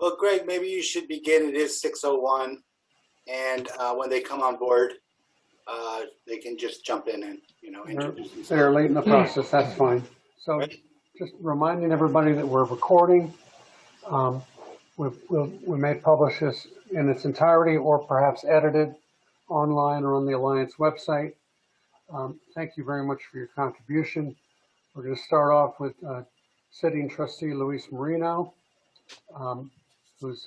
Well, Greg, maybe you should begin. It is 6:01, and when they come on board, they can just jump in and introduce themselves. They're late in the process. That's fine. So, Right. just reminding everybody that we're recording. We may publish this in its entirety, or perhaps edited online or on the Alliance website. Thank you very much for your contribution. We're going to start off with Sitting Trustee Luis Marino, who's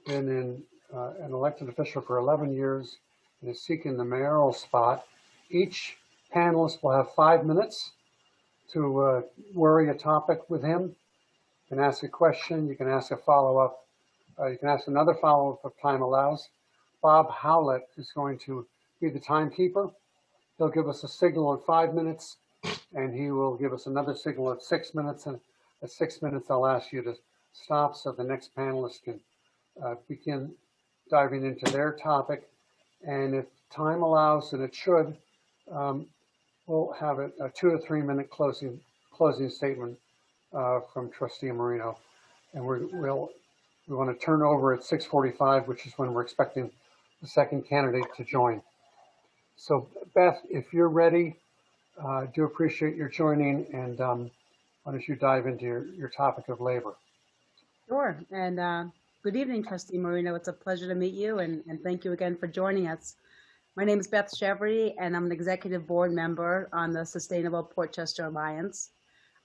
been an elected official for 11 years and is seeking the mayoral spot. Each panelist will have 5 minutes to worry a topic with him. You can ask a question, you can ask a follow-up, you can ask another follow-up if time allows. Bob Howlett is going to be the timekeeper. He'll give us a signal at 5 minutes, and he will give us another signal at 6 minutes. And at 6 minutes, I'll ask you to stop so the next panelist can begin diving into their topic. And if time allows, and it should, we'll have a 2 to 3 minute closing statement from Trustee Marino. And we want to turn over at 6:45, which is when we're expecting the second candidate to join. So Beth, if you're ready, I do appreciate your joining, and why don't you dive into your topic of labor? Sure, and good evening, Trustee Marino. It's a pleasure to meet you, and thank you again for joining us. My name is Beth Chevry, and I'm an executive board member on the Sustainable Portchester Alliance.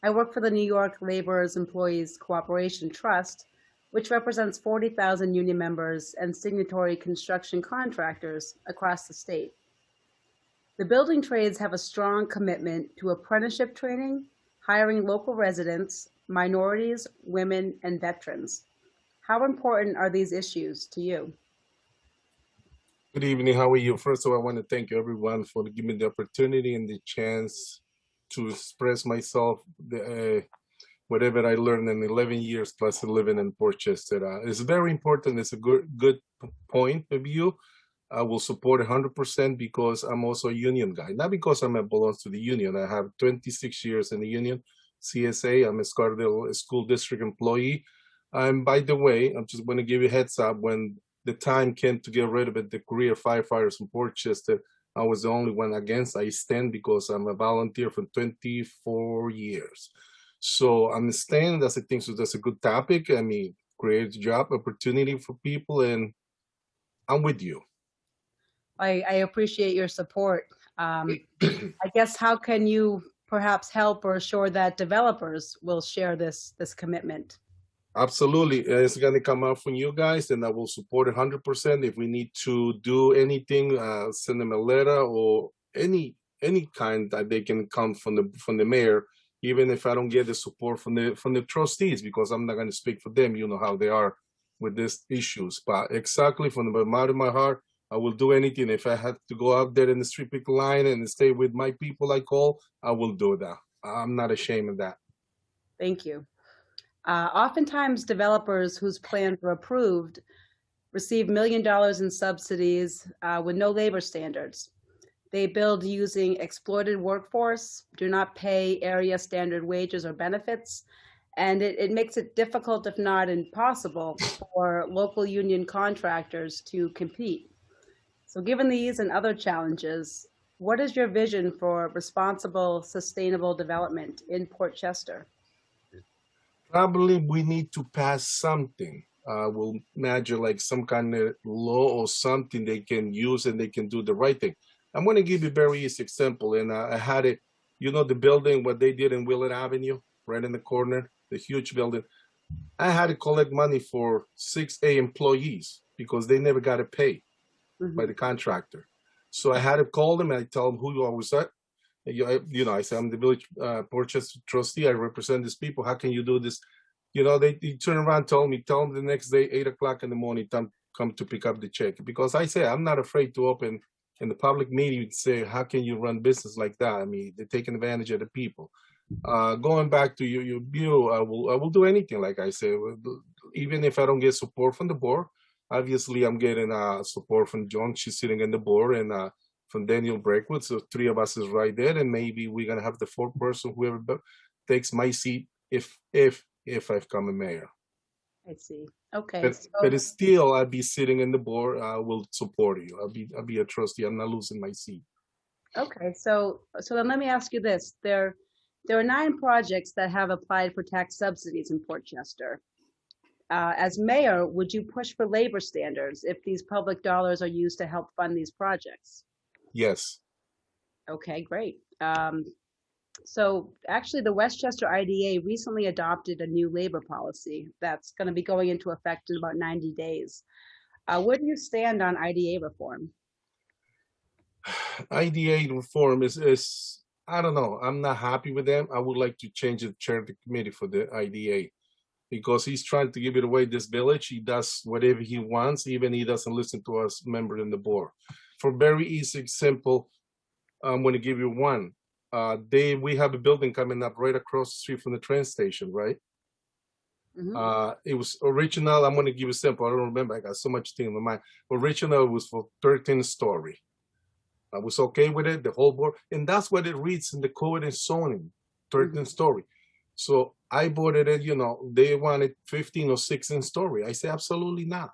I work for the New York Laborers Employees Cooperation Trust, which represents 40,000 union members and signatory construction contractors across the state. The building trades have a strong commitment to apprenticeship training, hiring local residents, minorities, women, and veterans. How important are these issues to you? Good evening. How are you? First of all, I want to thank everyone for giving me the opportunity and the chance to express myself, whatever I learned in 11 years plus living in Portchester. It's very important. It's a good point of view. I will support 100% because I'm also a union guy, not because I belong to the union. I have 26 years in the union, CSA. I'm a Scottsdale School District employee. And by the way, I'm just going to give you a heads up. When the time came to get rid of it, the career firefighters in Portchester, I was the only one against. I stand because I'm a volunteer for 24 years. So I'm staying. That's a thing. So that's a good topic. I mean, create job opportunity for people, and I'm with you. I appreciate your support. I guess how can you perhaps help or assure that developers will share this commitment? Absolutely. It's going to come out from you guys, and I will support 100%. If we need to do anything, send them a letter or any kind that they can come from the mayor, even if I don't get the support from the trustees, because I'm not going to speak for them. You know how they are with these issues. But exactly from the bottom of my heart, I will do anything. If I have to go out there in the street pick line and stay with my people I call, I will do that. I'm not ashamed of that. Thank you. Oftentimes, developers whose plans are approved receive $1 million in subsidies with no labor standards. They build using exploited workforce, do not pay area standard wages or benefits, and it makes it difficult, if not impossible, for local union contractors to compete. So given these and other challenges, what is your vision for responsible, sustainable development in Portchester? Probably we need to pass something. We'll imagine like some kind of law or something they can use and they can do the right thing. I'm going to give you a very easy example. And I had it, you know, the building, what they did in Willard Avenue, right in the corner, the huge building. I had to collect money for 6A employees because they never got it paid by the contractor. So I had to call them and I tell them who I was at. You know, I said, I'm the village Portchester trustee. I represent these people. How can you do this? You know, they turn around, tell them the next day, 8 o'clock in the morning, come to pick up the check. Because I say, I'm not afraid to open in the public meeting and say, how can you run business like that? I mean, they're taking advantage of the people. Going back to your view, I will do anything, like I said, even if I don't get support from the board. Obviously, I'm getting support from John. She's sitting in the board, and from Daniel Breakwood. So 3 of us is right there, and maybe we're gonna have the 4th person, whoever takes my seat, if I've come a mayor. I see. Okay. But it's still, I'd be sitting in the board. I will support you. I'll be a trustee. I'm not losing my seat. Okay, so then let me ask you this. There are 9 projects that have applied for tax subsidies in Port Chester. As mayor, would you push for labor standards if these public dollars are used to help fund these projects? Yes. Okay, great. So actually, the Westchester IDA recently adopted a new labor policy that's going to be going into effect in about 90 days. Where do you stand on IDA reform? IDA reform is I don't know. I'm not happy with them. I would like to change the chair of the committee for the IDA because he's trying to give it away this village. He does whatever he wants, even he doesn't listen to us members in the board. For very easy, simple, I'm going to give you one. We have a building coming up right across the street from the train station, right? Mhm. It was original. I'm going to give you simple. I don't remember. I got so much thing in my mind. Original was for 13 story. I was okay with it, the whole board. And that's what it reads in the code and zoning, 13 story. So I bought it, you know, they wanted 15 or 16 story. I said, absolutely not.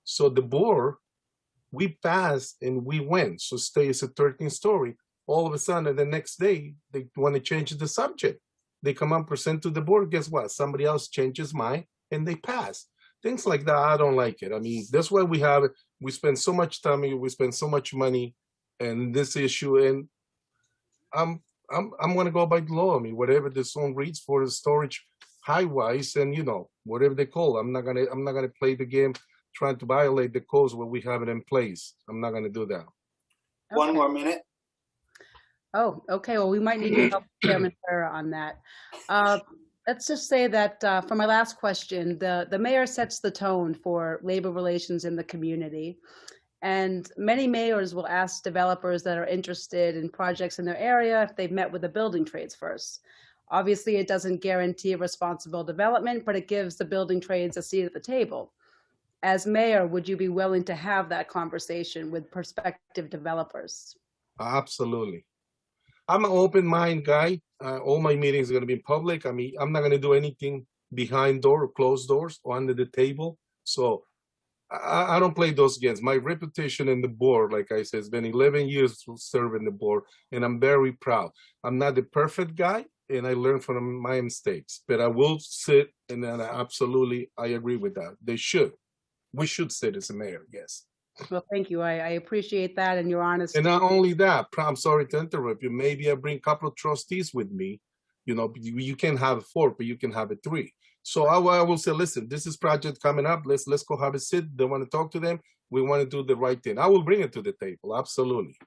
So the board, we passed and we went. So stay as a 13 story. All of a sudden, the next day, they want to change the subject. They come and present to the board. Guess what? Somebody else changes mind and they pass. Things like that, I don't like it. I mean, that's why we have it. We spend so much time, we spend so much money and this issue, and I'm gonna go by the law. I mean, whatever the zone reads for the storage high-wise, and you know, whatever they call. I'm not gonna play the game trying to violate the codes where we have it in place. I'm not gonna do that. One more minute. Oh, okay. Well, we might need your help, Chairman Ferrer, on that. Let's just say that for my last question, the mayor sets the tone for labor relations in the community. And many mayors will ask developers that are interested in projects in their area if they've met with the building trades first. Obviously, it doesn't guarantee responsible development, but it gives the building trades a seat at the table. As mayor, would you be willing to have that conversation with prospective developers? Absolutely. I'm an open mind guy. All my meetings are going to be in public. I mean, I'm not going to do anything behind door or closed doors or under the table. So I don't play those games. My reputation in the board, like I said, has been 11 years serving the board, and I'm very proud. I'm not the perfect guy, and I learn from my mistakes, but I will sit, and then absolutely, I agree with that. They should. We should sit as a mayor, yes. Well, thank you. I appreciate that and your honesty. And not only that, I'm sorry to interrupt you. Maybe I bring a couple of trustees with me. You know, you can have 4, but you can have a 3. So I will say, listen, this is project coming up. Let's go have a sit. They want to talk to them. We want to do the right thing. I will bring it to the table. Absolutely.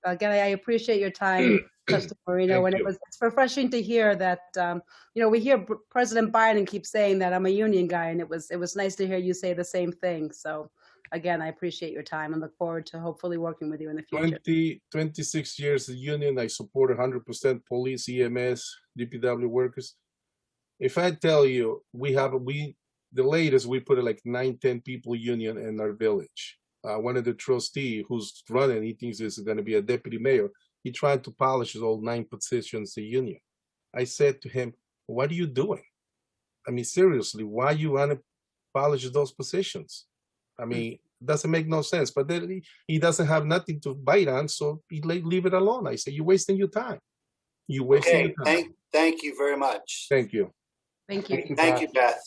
Again, I appreciate your time, Trustee Moreno, and it's refreshing to hear that. You know, we hear President Biden keep saying that I'm a union guy, and it was nice to hear you say the same thing. So, again, I appreciate your time and look forward to hopefully working with you in the future. 26 years of union. I support 100% police, EMS, DPW workers. If I tell you, the latest, we put like 9-10 people union in our village. One of the trustee who's running, he thinks this is going to be a deputy mayor. He tried to polish all 9 positions in union. I said to him, what are you doing? I mean, seriously, why you want to polish those positions? I mean, it doesn't make no sense. But then he doesn't have nothing to bite on, so he leave it alone. I say, you're wasting your time. You're wasting your time. Thank you very much. Thank you. Thank you. Thank you, Beth.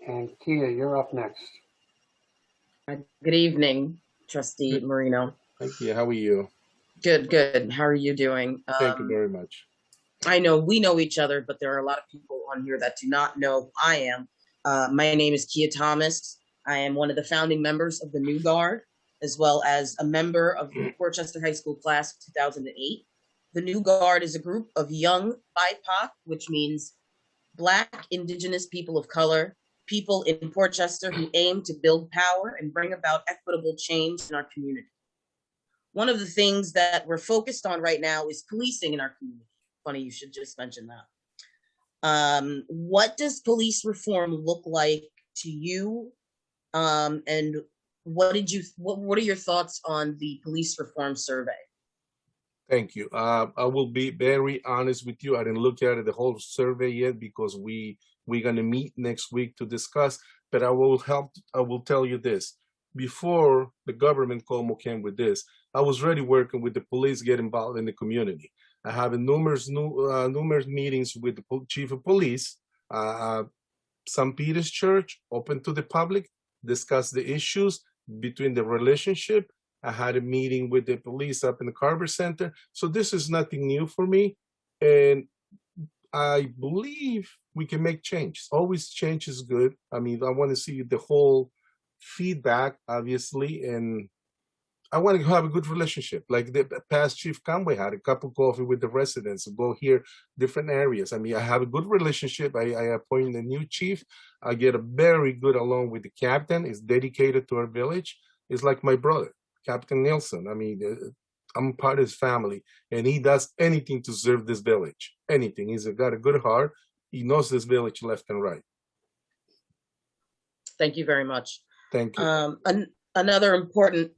And Kia, you're up next. Good evening, Trustee Moreno. Thank you. How are you? Good. How are you doing? Thank you very much. I know we know each other, but there are a lot of people on here that do not know who I am. My name is Kia Thomas. I am one of the founding members of the New Guard, as well as a member of the Port Chester High School class of 2008. The New Guard is a group of young BIPOC, which means Black, Indigenous, people of color, people in Port Chester who aim to build power and bring about equitable change in our community. One of the things that we're focused on right now is policing in our community. Funny, you should just mention that. What does police reform look like to you? And what are your thoughts on the police reform survey? Thank you. I will be very honest with you. I didn't look at it, the whole survey yet, because we We're going to meet next week to discuss, but I will tell you this. Before the government Como came with this, I was already working with the police, get involved in the community. I have numerous meetings with the chief of police, St. Peter's Church, open to the public, discuss the issues between the relationship. I had a meeting with the police up in the Carver Center. So this is nothing new for me. And I believe we can make change. Always change is good. I mean, I want to see the whole feedback, obviously, and I want to have a good relationship. Like the past Chief Conway had a cup of coffee with the residents, go here, different areas. I mean, I have a good relationship. I appoint a new chief. I get a very good along with the captain. Is dedicated to our village. It's like my brother, Captain Nielsen. I mean, I'm part of his family, and he does anything to serve this village. Anything. He's got a good heart. He knows this village left and right. Thank you very much. Thank you. Another important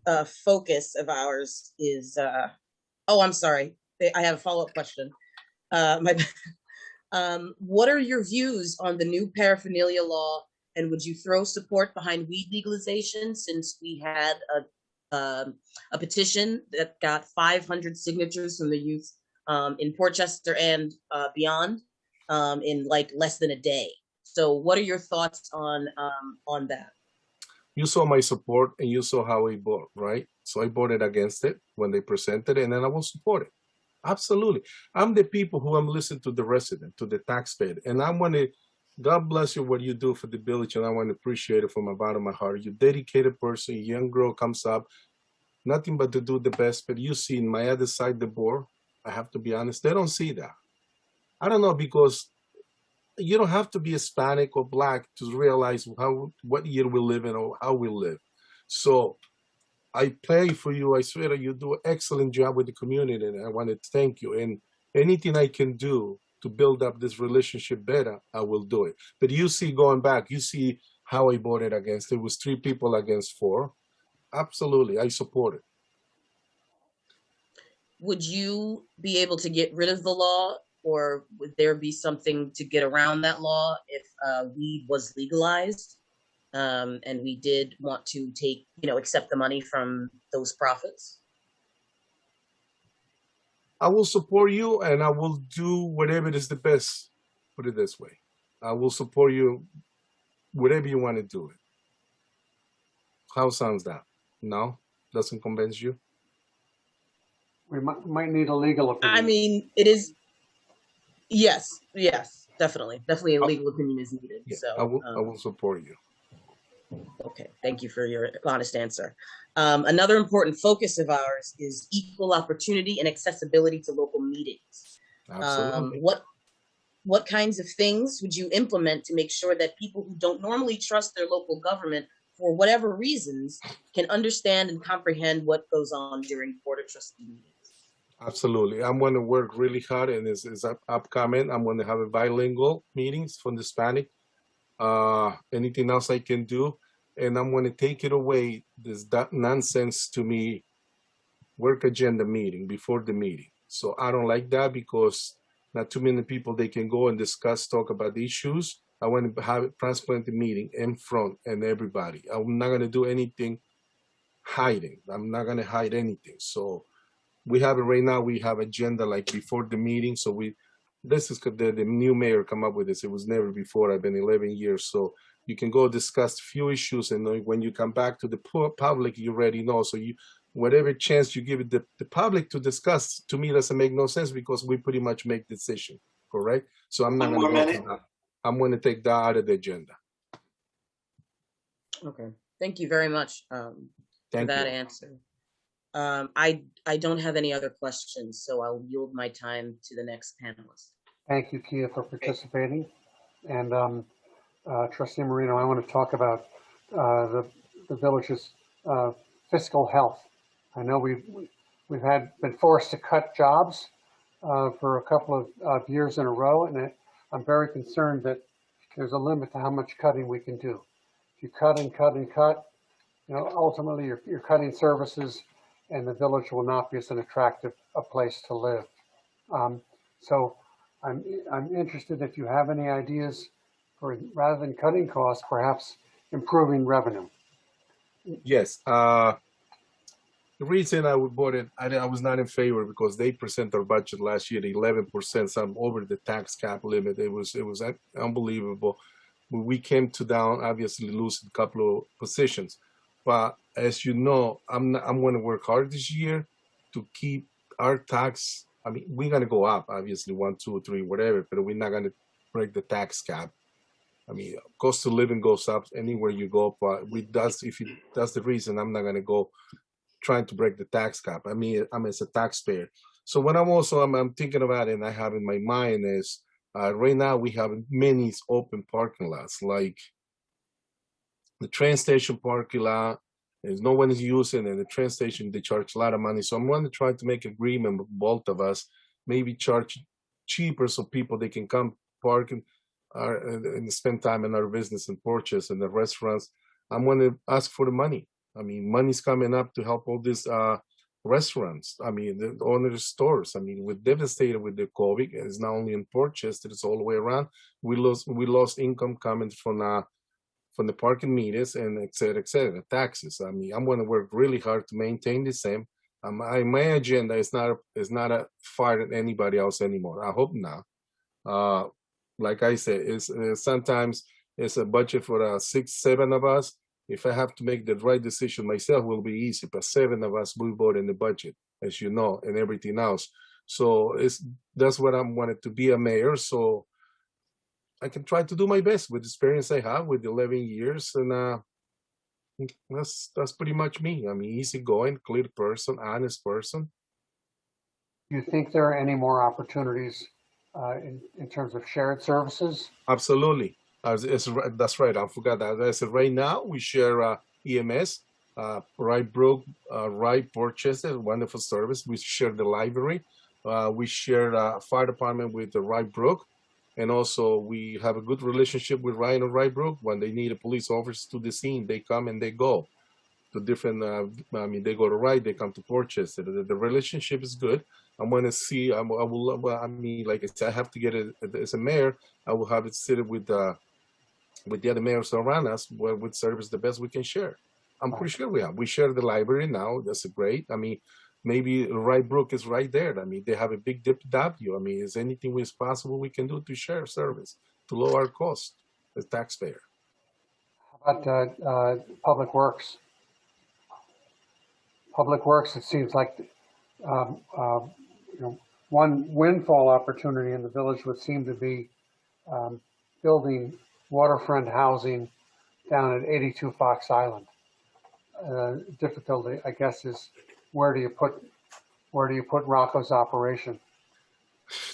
focus of ours is, oh, I'm sorry. I have a follow-up question. What are your views on the new paraphernalia law, and would you throw support behind weed legalization, since we had a petition that got 500 signatures from the youth in Portchester and beyond in like less than a day? So what are your thoughts on that? You saw my support and you saw how I voted, right? So I voted against it when they presented it, and then I will support it. Absolutely. I'm the people who I'm listening to the resident, to the taxpayer. And I want to, God bless you what you do for the village, and I want to appreciate it from the bottom of my heart. You're a dedicated person, a young girl comes up, nothing but to do the best. But you see in my other side of the board, I have to be honest, they don't see that. I don't know, because you don't have to be Hispanic or Black to realize what year we live in or how we live. So I pray for you. I swear that you do an excellent job with the community, and I want to thank you. And anything I can do to build up this relationship better, I will do it. But you see, going back, you see how I voted against. It was 3 people against 4. Absolutely, I support it. Would you be able to get rid of the law, or would there be something to get around that law if weed was legalized, and we did want to take, accept the money from those profits? I will support you, and I will do whatever is the best. Put it this way. I will support you, whatever you want to do it. How sounds that? No? Doesn't convince you? We might need a legal opinion. I mean, it is. Yes, definitely a legal opinion is needed. Yeah, so I will support you. Okay, thank you for your honest answer. Another important focus of ours is equal opportunity and accessibility to local meetings. Absolutely. What kinds of things would you implement to make sure that people who don't normally trust their local government for whatever reasons can understand and comprehend what goes on during Board of Trustee meetings? Absolutely. I'm going to work really hard, and it's upcoming. I'm going to have a bilingual meetings from the Hispanic. Anything else I can do, and I'm going to take it away, that nonsense to me, work agenda meeting before the meeting. So I don't like that, because not too many people, they can go and discuss, talk about the issues. I want to have a transparent meeting in front and everybody. I'm not going to do anything hiding. I'm not going to hide anything. So we have it right now. We have agenda like before the meeting. So this is the new mayor come up with this. It was never before. I've been 11 years. So you can go discuss a few issues, and when you come back to the public, you already know. So whatever chance you give it the public to discuss, to me, doesn't make no sense, because we pretty much make decision, correct? So I'm not going to go for that. I'm going to take that out of the agenda. Okay, thank you very much for that answer. I don't have any other questions, so I'll yield my time to the next panelist. Thank you, Kia, for participating. And Trustee Moreno, I want to talk about the village's fiscal health. I know we've been forced to cut jobs for a couple of years in a row, and I'm very concerned that there's a limit to how much cutting we can do. If you cut and cut and cut, ultimately you're cutting services, and the village will not be as an attractive a place to live. So I'm interested if you have any ideas for, rather than cutting costs, perhaps improving revenue. Yes. The reason I would vote it, I was not in favor because they present their budget last year, 11%, some over the tax cap limit. It was unbelievable. We came to down, obviously losing a couple of positions. But as you know, I'm going to work hard this year to keep our tax. I mean, we're going to go up, obviously, 1, 2, 3, whatever, but we're not going to break the tax cap. I mean, cost of living goes up anywhere you go, but that's the reason I'm not going to go trying to break the tax cap. I mean, I'm as a taxpayer. So what I'm thinking about and I have in my mind is right now we have many open parking lots, like the train station parking lot. There's no one is using, and the train station they charge a lot of money. So I'm going to try to make agreement with both of us, maybe charge cheaper so people they can come park and spend time in our business and purchase and the restaurants. I'm going to ask for the money. I mean, money's coming up to help all these restaurants. I mean, the owners stores. I mean, we're devastated with the COVID. It's not only in Portchester, it's all the way around. We lost income coming from the parking meters and et cetera, taxes. I mean, I'm going to work really hard to maintain the same. My agenda is not a fire at anybody else anymore. I hope not. Like I said, it's sometimes it's a budget for 6, 7 of us. If I have to make the right decision myself, it will be easy. But 7 of us will vote in the budget, as you know, and everything else. So that's what I wanted to be a mayor. So I can try to do my best with the experience I have with 11 years, and that's pretty much me. I mean, easygoing, clear person, honest person. Do you think there are any more opportunities in terms of shared services? Absolutely. That's right. I forgot that. I said right now we share EMS, Wright Brook, Wright Portchester, wonderful service. We share the library. We share fire department with the Wright Brook. And also we have a good relationship with Ryan and Wright Brook. When they need a police officer to the scene, they come and they go to different, I mean, they go to Wright, they come to Portchester. The relationship is good. I'm going to see, I mean, like I said, I have to get it as a mayor. I will have it sit with the other mayors around us, with service the best we can share. I'm pretty sure we share the library now. That's great. I mean, maybe Wright Brook is right there. I mean, they have a big DPW. I mean, is anything is possible we can do to share service to lower our cost as taxpayer? How about Public Works? Public Works, it seems like one windfall opportunity in the village would seem to be building waterfront housing down at 82 Fox Island. Difficulty, I guess, is where do you put Rocco's operation?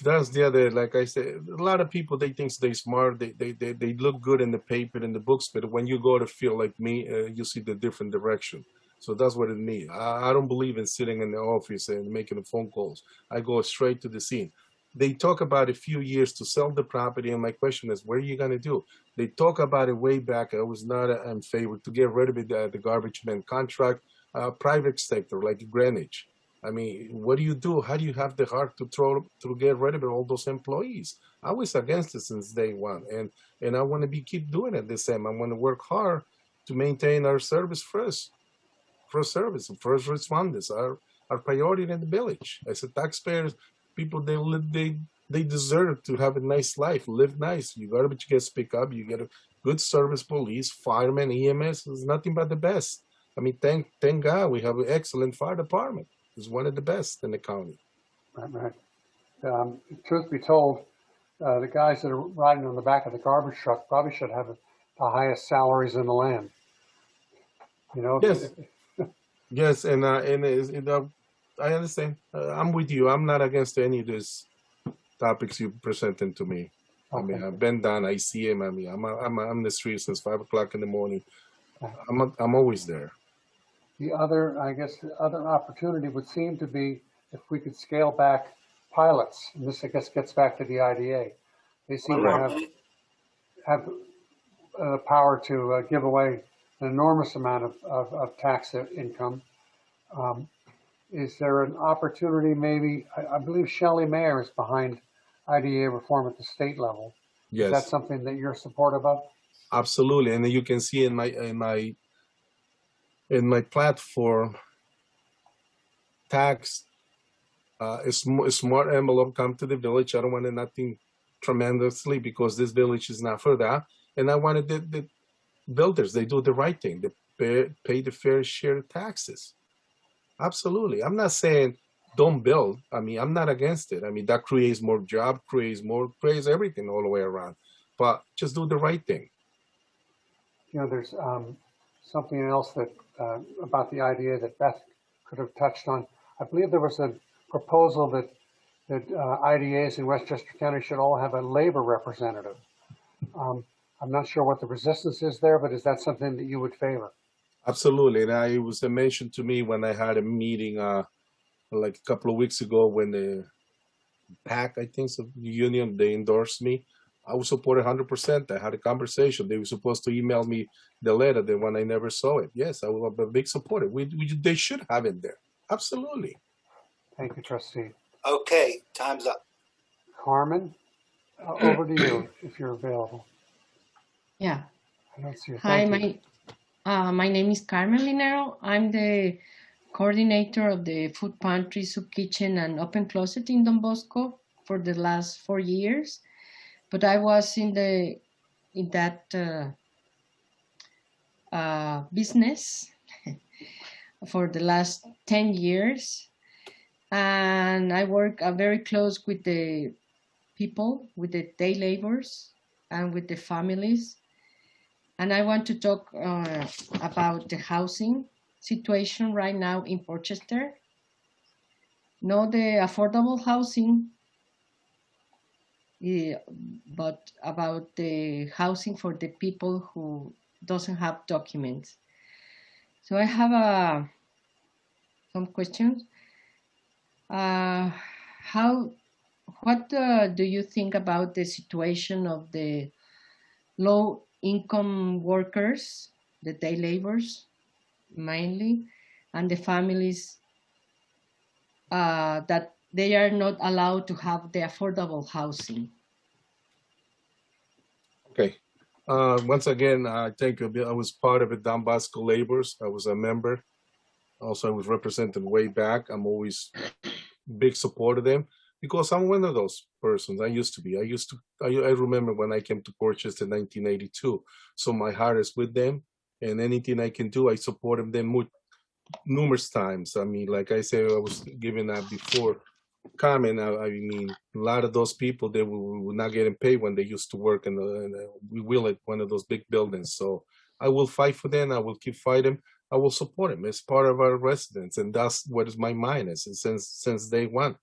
That's the other, like I said, a lot of people, they think they're smart. They look good in the paper, in the books, but when you go to feel like me, you see the different direction. So that's what it needs. I don't believe in sitting in the office and making the phone calls. I go straight to the scene. They talk about a few years to sell the property, and my question is, what are you going to do? They talk about it way back. I was not in favor to get rid of it, the garbage man contract, private sector like Greenwich. I mean, what do you do? How do you have the heart to get rid of all those employees? I was against it since day one, and I want to keep doing it the same. I want to work hard to maintain our service first service, first responders, our priority in the village. As a taxpayers, people they deserve to have a nice life, live nice. You garbage gets picked up, you get a good service, police, firemen, EMS is nothing but the best. I mean, thank God we have an excellent fire department. It's one of the best in the county. Right. Truth be told, the guys that are riding on the back of the garbage truck probably should have the highest salaries in the land. You know. Yes. Yes, and I understand. I'm with you. I'm not against any of these topics you presented to me. Okay. I mean, I've been down. I see him. I mean, I'm on the street since 5 o'clock in the morning. I'm always there. The other opportunity would seem to be if we could scale back pilots. And this, I guess, gets back to the IDA. They seem to have the power to give away an enormous amount of tax income. Is there an opportunity maybe, I believe Shelley Mayer is behind IDA reform at the state level. Is that Yes, something that you're supportive of? absolutely. And you can see in my platform, tax a smart envelope come to the village. I don't want nothing tremendously because this village is not for that. And I wanted the builders, they do the right thing. They pay the fair share of taxes. Absolutely. I'm not saying don't build. I mean, I'm not against it. I mean, that creates more job, creates everything all the way around. But just do the right thing. You know, there's something else that about the idea that Beth could have touched on. I believe there was a proposal that IDAs in Westchester County should all have a labor representative. I'm not sure what the resistance is there, but is that something that you would favor? Absolutely. And it was mentioned to me when I had a meeting like a couple of weeks ago when the PAC, I think, so the union, they endorsed me. I would support 100%. I had a conversation. They were supposed to email me the letter, the one I never saw it. Yes, I was a big supporter. They should have it there. Absolutely. Thank you, trustee. Okay, time's up. Carmen, over to you if you're available. Yeah. I don't see you. Hi, Thank you. my name is Carmen Linero. I'm the coordinator of the food pantry, soup kitchen, and open closet in Don Bosco for the last 4 years. But I was in that business for the last 10 years. And I work very close with the people, with the day laborers, and with the families. And I want to talk about the housing situation right now in Portchester. Not the affordable housing, but about the housing for the people who doesn't have documents. So I have some questions. What do you think about the situation of the low-income workers, the day laborers mainly, and the families that they are not allowed to have the affordable housing? Okay. Once again, thank you. I was part of it, Don Bosco Laborers. I was a member. Also, I was represented way back. I'm always big support of them because I'm one of those persons. I used to be. I remember when I came to Portchester in 1982. So my heart is with them, and anything I can do, I supported them numerous times. I mean, like I said, I was giving that before. Carmen, I mean, a lot of those people, they were not getting paid when they used to work in we will at one of those big buildings. So I will fight for them. I will keep fighting. I will support them. It's part of our residents, and that's what is my mind is since day one.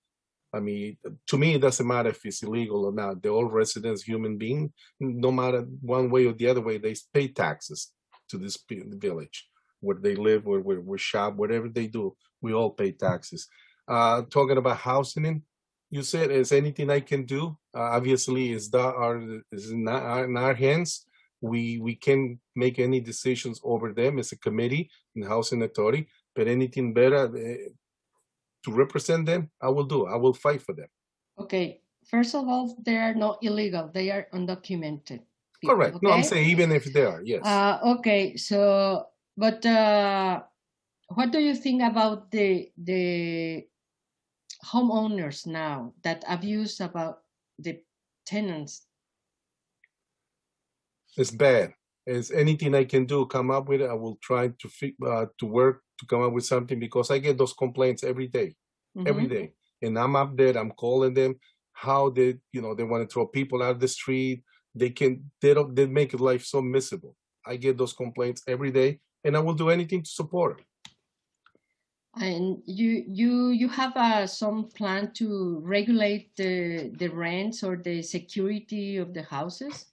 I mean, to me, it doesn't matter if it's illegal or not. They're all residents, human beings. No matter one way or the other way, they pay taxes to this village where they live, where we shop, whatever they do. We all pay taxes. Talking about housing, you said, is anything I can do? Obviously, is in our hands. We can make any decisions over them as a committee in housing authority, but anything better to represent them, I will do. I will fight for them. Okay. First of all, they are not illegal. They are undocumented people. Correct. Okay? No, I'm saying even if they are, yes. Okay. So, but what do you think about the homeowners now that abuse about the tenants? It's bad. Is anything I can do, come up with it. I will try to work to come up with something because I get those complaints every day, every day. And I'm up there, I'm calling them how they want to throw people out of the street. They make life so miserable. I get those complaints every day and I will do anything to support them. And you have some plan to regulate the rents or the security of the houses?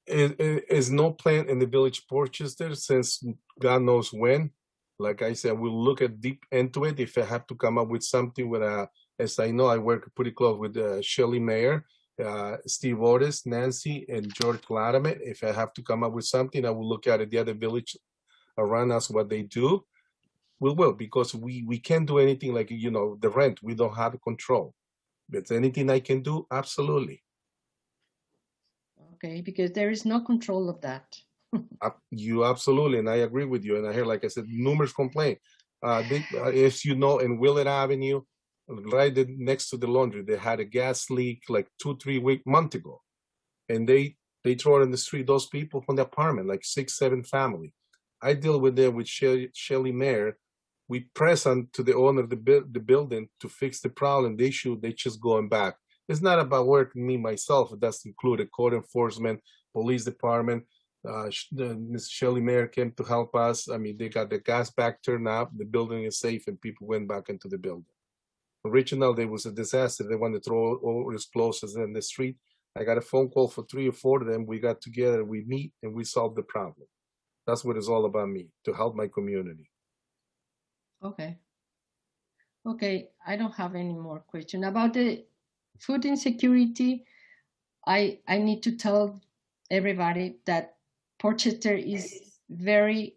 Is no plan in the village Portchester since God knows when. Like I said, we'll look at deep into it. If I have to come up with something with as I know, I work pretty close with Shelley Mayer, Steve Otis, Nancy, and George Latimer. If I have to come up with something, I will look at it, the other village around us, what they do. We will, because we can't do anything like, the rent. We don't have control. But anything I can do, absolutely. okay? Because there is no control of that. You absolutely, and I agree with you. And I hear, like I said, numerous complaints. As you know, in Willard Avenue, right next to the laundry, they had a gas leak like 2-3 months ago, and they throw it in the street. Those people from the apartment, like 6-7 family. I deal with them with Shelly Mayer. We press on to the owner of the building to fix the problem. They just going back. It's not about working me myself. It does include a code enforcement, police department. Ms. Shelly Mayer came to help us. I mean, they got the gas back turned up. The building is safe, and people went back into the building. Originally, there was a disaster. They wanted to throw all explosives in the street. I got a phone call for 3 or 4 of them. We got together, we meet, and we solved the problem. That's what it's all about me, to help my community. Okay. Okay, I don't have any more question. About the food insecurity, I need to tell everybody that Portchester is very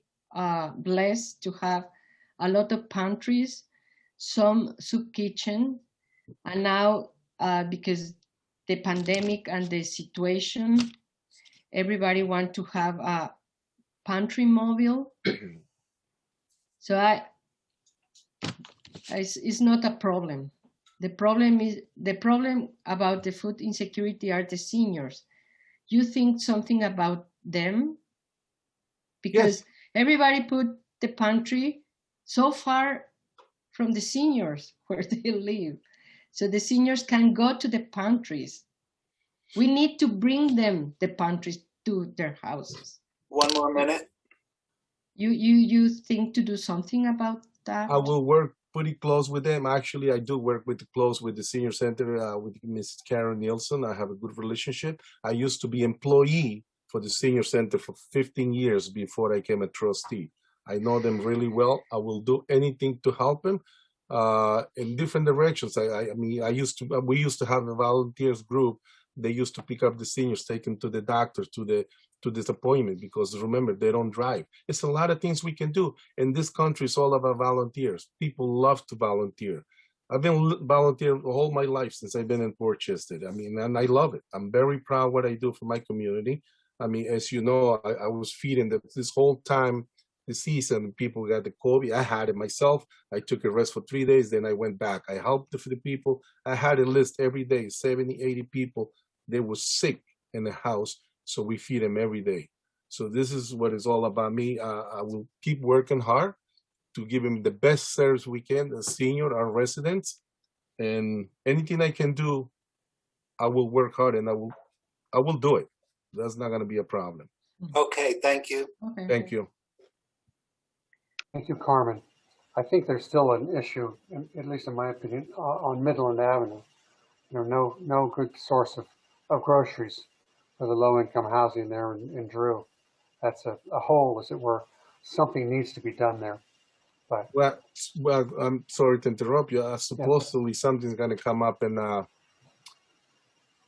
blessed to have a lot of pantries, some soup kitchen, and now because the pandemic and the situation, everybody want to have a pantry mobile. So it's not a problem. The problem about the food insecurity are the seniors. You think something about them? Because Yes. everybody put the pantry so far from the seniors where they live. So the seniors can go to the pantries. We need to bring them the pantries to their houses. One more minute. You think to do something about that? I will work pretty close with them. Actually, I do work close with the senior center with Mrs. Karen Nielsen. I have a good relationship. I used to be employee for the senior center for 15 years before I became a trustee. I know them really well. I will do anything to help them in different directions. I mean, we used to have a volunteers group. They used to pick up the seniors, take them to the doctor, to this appointment, because remember, they don't drive. It's a lot of things we can do. In this country, it's all about volunteers. People love to volunteer. I've been volunteering all my life since I've been in Portchester. I mean, and I love it. I'm very proud what I do for my community. I mean, as you know, I was feeding this whole time, the season, people got the COVID. I had it myself. I took a rest for 3 days, then I went back. I helped the people. I had a list every day, 70, 80 people. They were sick in the house. So we feed them every day. So this is what it's all about me. I will keep working hard to give them the best service we can, the senior, our residents, and anything I can do, I will work hard and I will do it. That's not going to be a problem. Okay, thank you. Okay. Thank you. Thank you, Carmen. I think there's still an issue, at least in my opinion, on Midland Avenue. You know, no good source of groceries for the low-income housing there in Drew. That's a hole, as it were. Something needs to be done there. But Well, I'm sorry to interrupt you. Supposedly something's going to come up in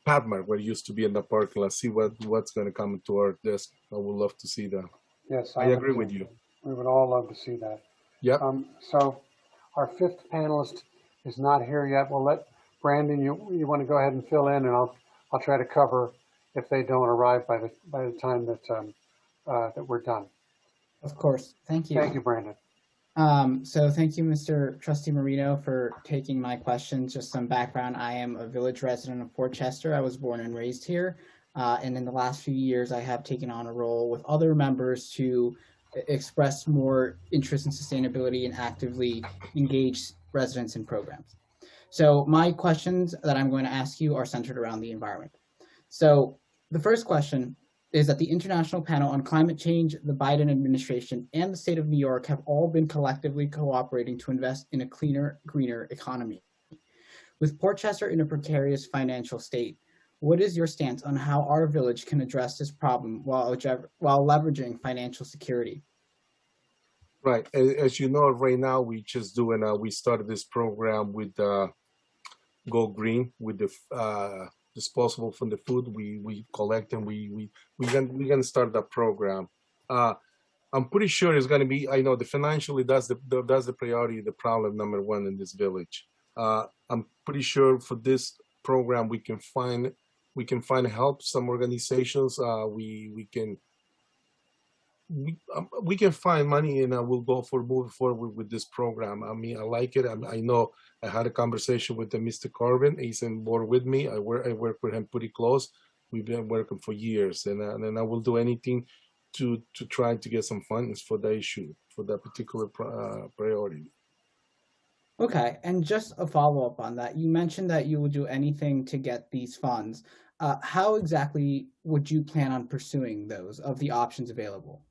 Padmar, where it used to be in the parking lot. See what's going to come to our desk. I would love to see that. yes, I agree with you. We would all love to see that. Yep. So our fifth panelist is not here yet. We'll let Brandon, you want to go ahead and fill in, and I'll try to cover if they don't arrive by the time that we're done. Of course. Thank you. Thank you, Brandon. So thank you, Mr. Trustee Marino, for taking my questions. Just some background. I am a village resident of Portchester. I was born and raised here. And in the last few years, I have taken on a role with other members to express more interest in sustainability and actively engage residents in programs. So my questions that I'm going to ask you are centered around the environment. So the first question is that the International Panel on Climate Change, the Biden administration, and the state of New York have all been collectively cooperating to invest in a cleaner, greener economy. With Portchester in a precarious financial state, what is your stance on how our village can address this problem while leveraging financial security? Right. As you know, right now we just doing we started this program with Go Green with the disposable from the food we collect, and we're gonna start that program. I'm pretty sure it's gonna be. I know the financially that's the priority, the problem number one in this village. I'm pretty sure for this program we can find we can find help. Some organizations, we can find money, and we'll go for moving forward with this program. I mean, I like it. I know I had a conversation with Mr. Carvin. He's on board with me. I work with him pretty close. We've been working for years, and I will do anything to try to get some funds for the issue, for that particular priority. Okay, and just a follow-up on that. You mentioned that you would do anything to get these funds. How exactly would you plan on pursuing those of the options available?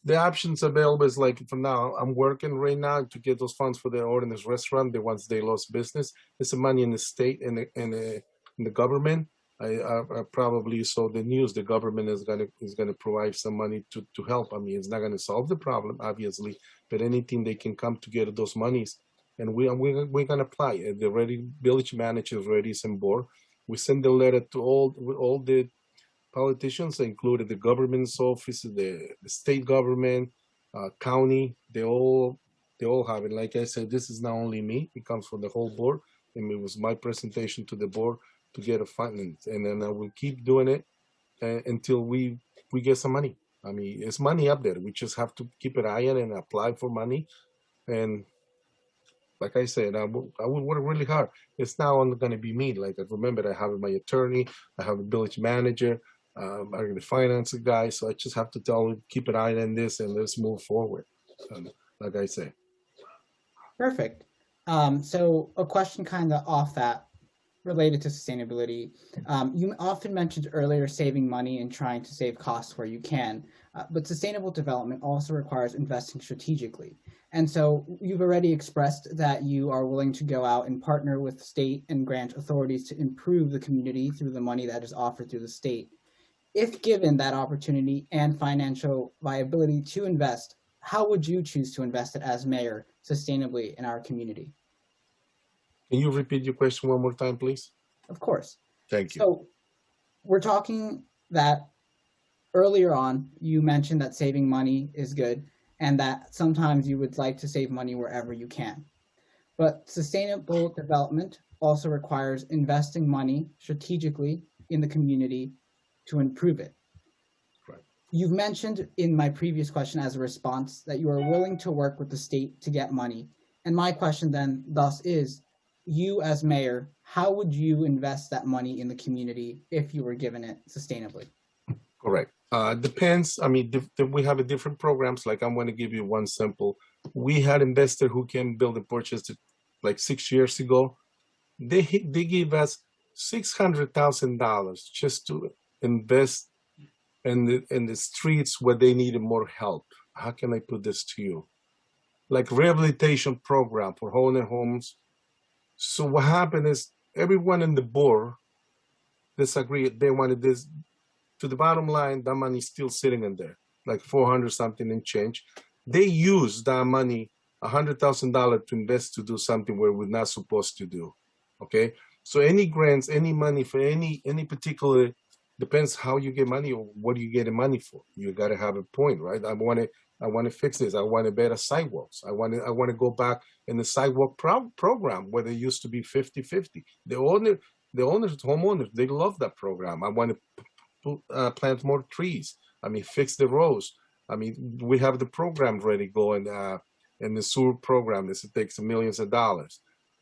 The options available is like, for now, I'm working right now to get those funds for the Ordinance restaurant. The ones they lost business, it's the money in the state and in the government. I probably saw the news. The government is gonna provide some money to help. I mean, it's not gonna solve the problem, obviously, but anything they can come together those monies, and we're gonna apply. The village manager already is on board. We send a letter to all the politicians, included the government's office, the state government, county. They all have it. Like I said, this is not only me. It comes from the whole board, and it was my presentation to the board to get a funding, and then I will keep doing it until we get some money. I mean, it's money up there. We just have to keep an eye on it and apply for money. And like I said, I will work really hard. It's not only going to be me. Like, remember, I have my attorney, I have a village manager, I have the finance guy. So I just have to tell him, keep an eye on this and let's move forward. Like I say. Perfect. So a question kind of off that, related to sustainability. You often mentioned earlier saving money and trying to save costs where you can, but sustainable development also requires investing strategically. And so you've already expressed that you are willing to go out and partner with state and grant authorities to improve the community through the money that is offered through the state. If given that opportunity and financial viability to invest, how would you choose to invest it as mayor sustainably in our community? Can you repeat your question one more time, please? Of course. Thank you. So we're talking that earlier on, you mentioned that saving money is good and that sometimes you would like to save money wherever you can. But sustainable development also requires investing money strategically in the community to improve it. Right. You've mentioned in my previous question as a response that you are willing to work with the state to get money. And my question then thus is, you as mayor, how would you invest that money in the community if you were given it sustainably? Correct. Depends. I mean, we have a different programs. Like, I'm going to give you one simple. We had investor who came build and purchase it like 6 years ago. They gave us $600,000 just to invest in the streets where they needed more help. How can I put this to you? Like rehabilitation program for owner homes. So what happened is everyone in the board disagreed. They wanted this. To the bottom line, that money is still sitting in there, like 400 something and change. They used that money, $100,000 to invest to do something where we're not supposed to do. Okay, so any grants, any money for any particular, depends how you get money or what you get the money for. You got to have a point, right? I want to fix this. I want to better sidewalks. I want to go back in the sidewalk program where they used to be 50-50. The homeowners, they love that program. I want to plant more trees. I mean, fix the roads. I mean, we have the program ready going in the sewer program. It takes millions of dollars.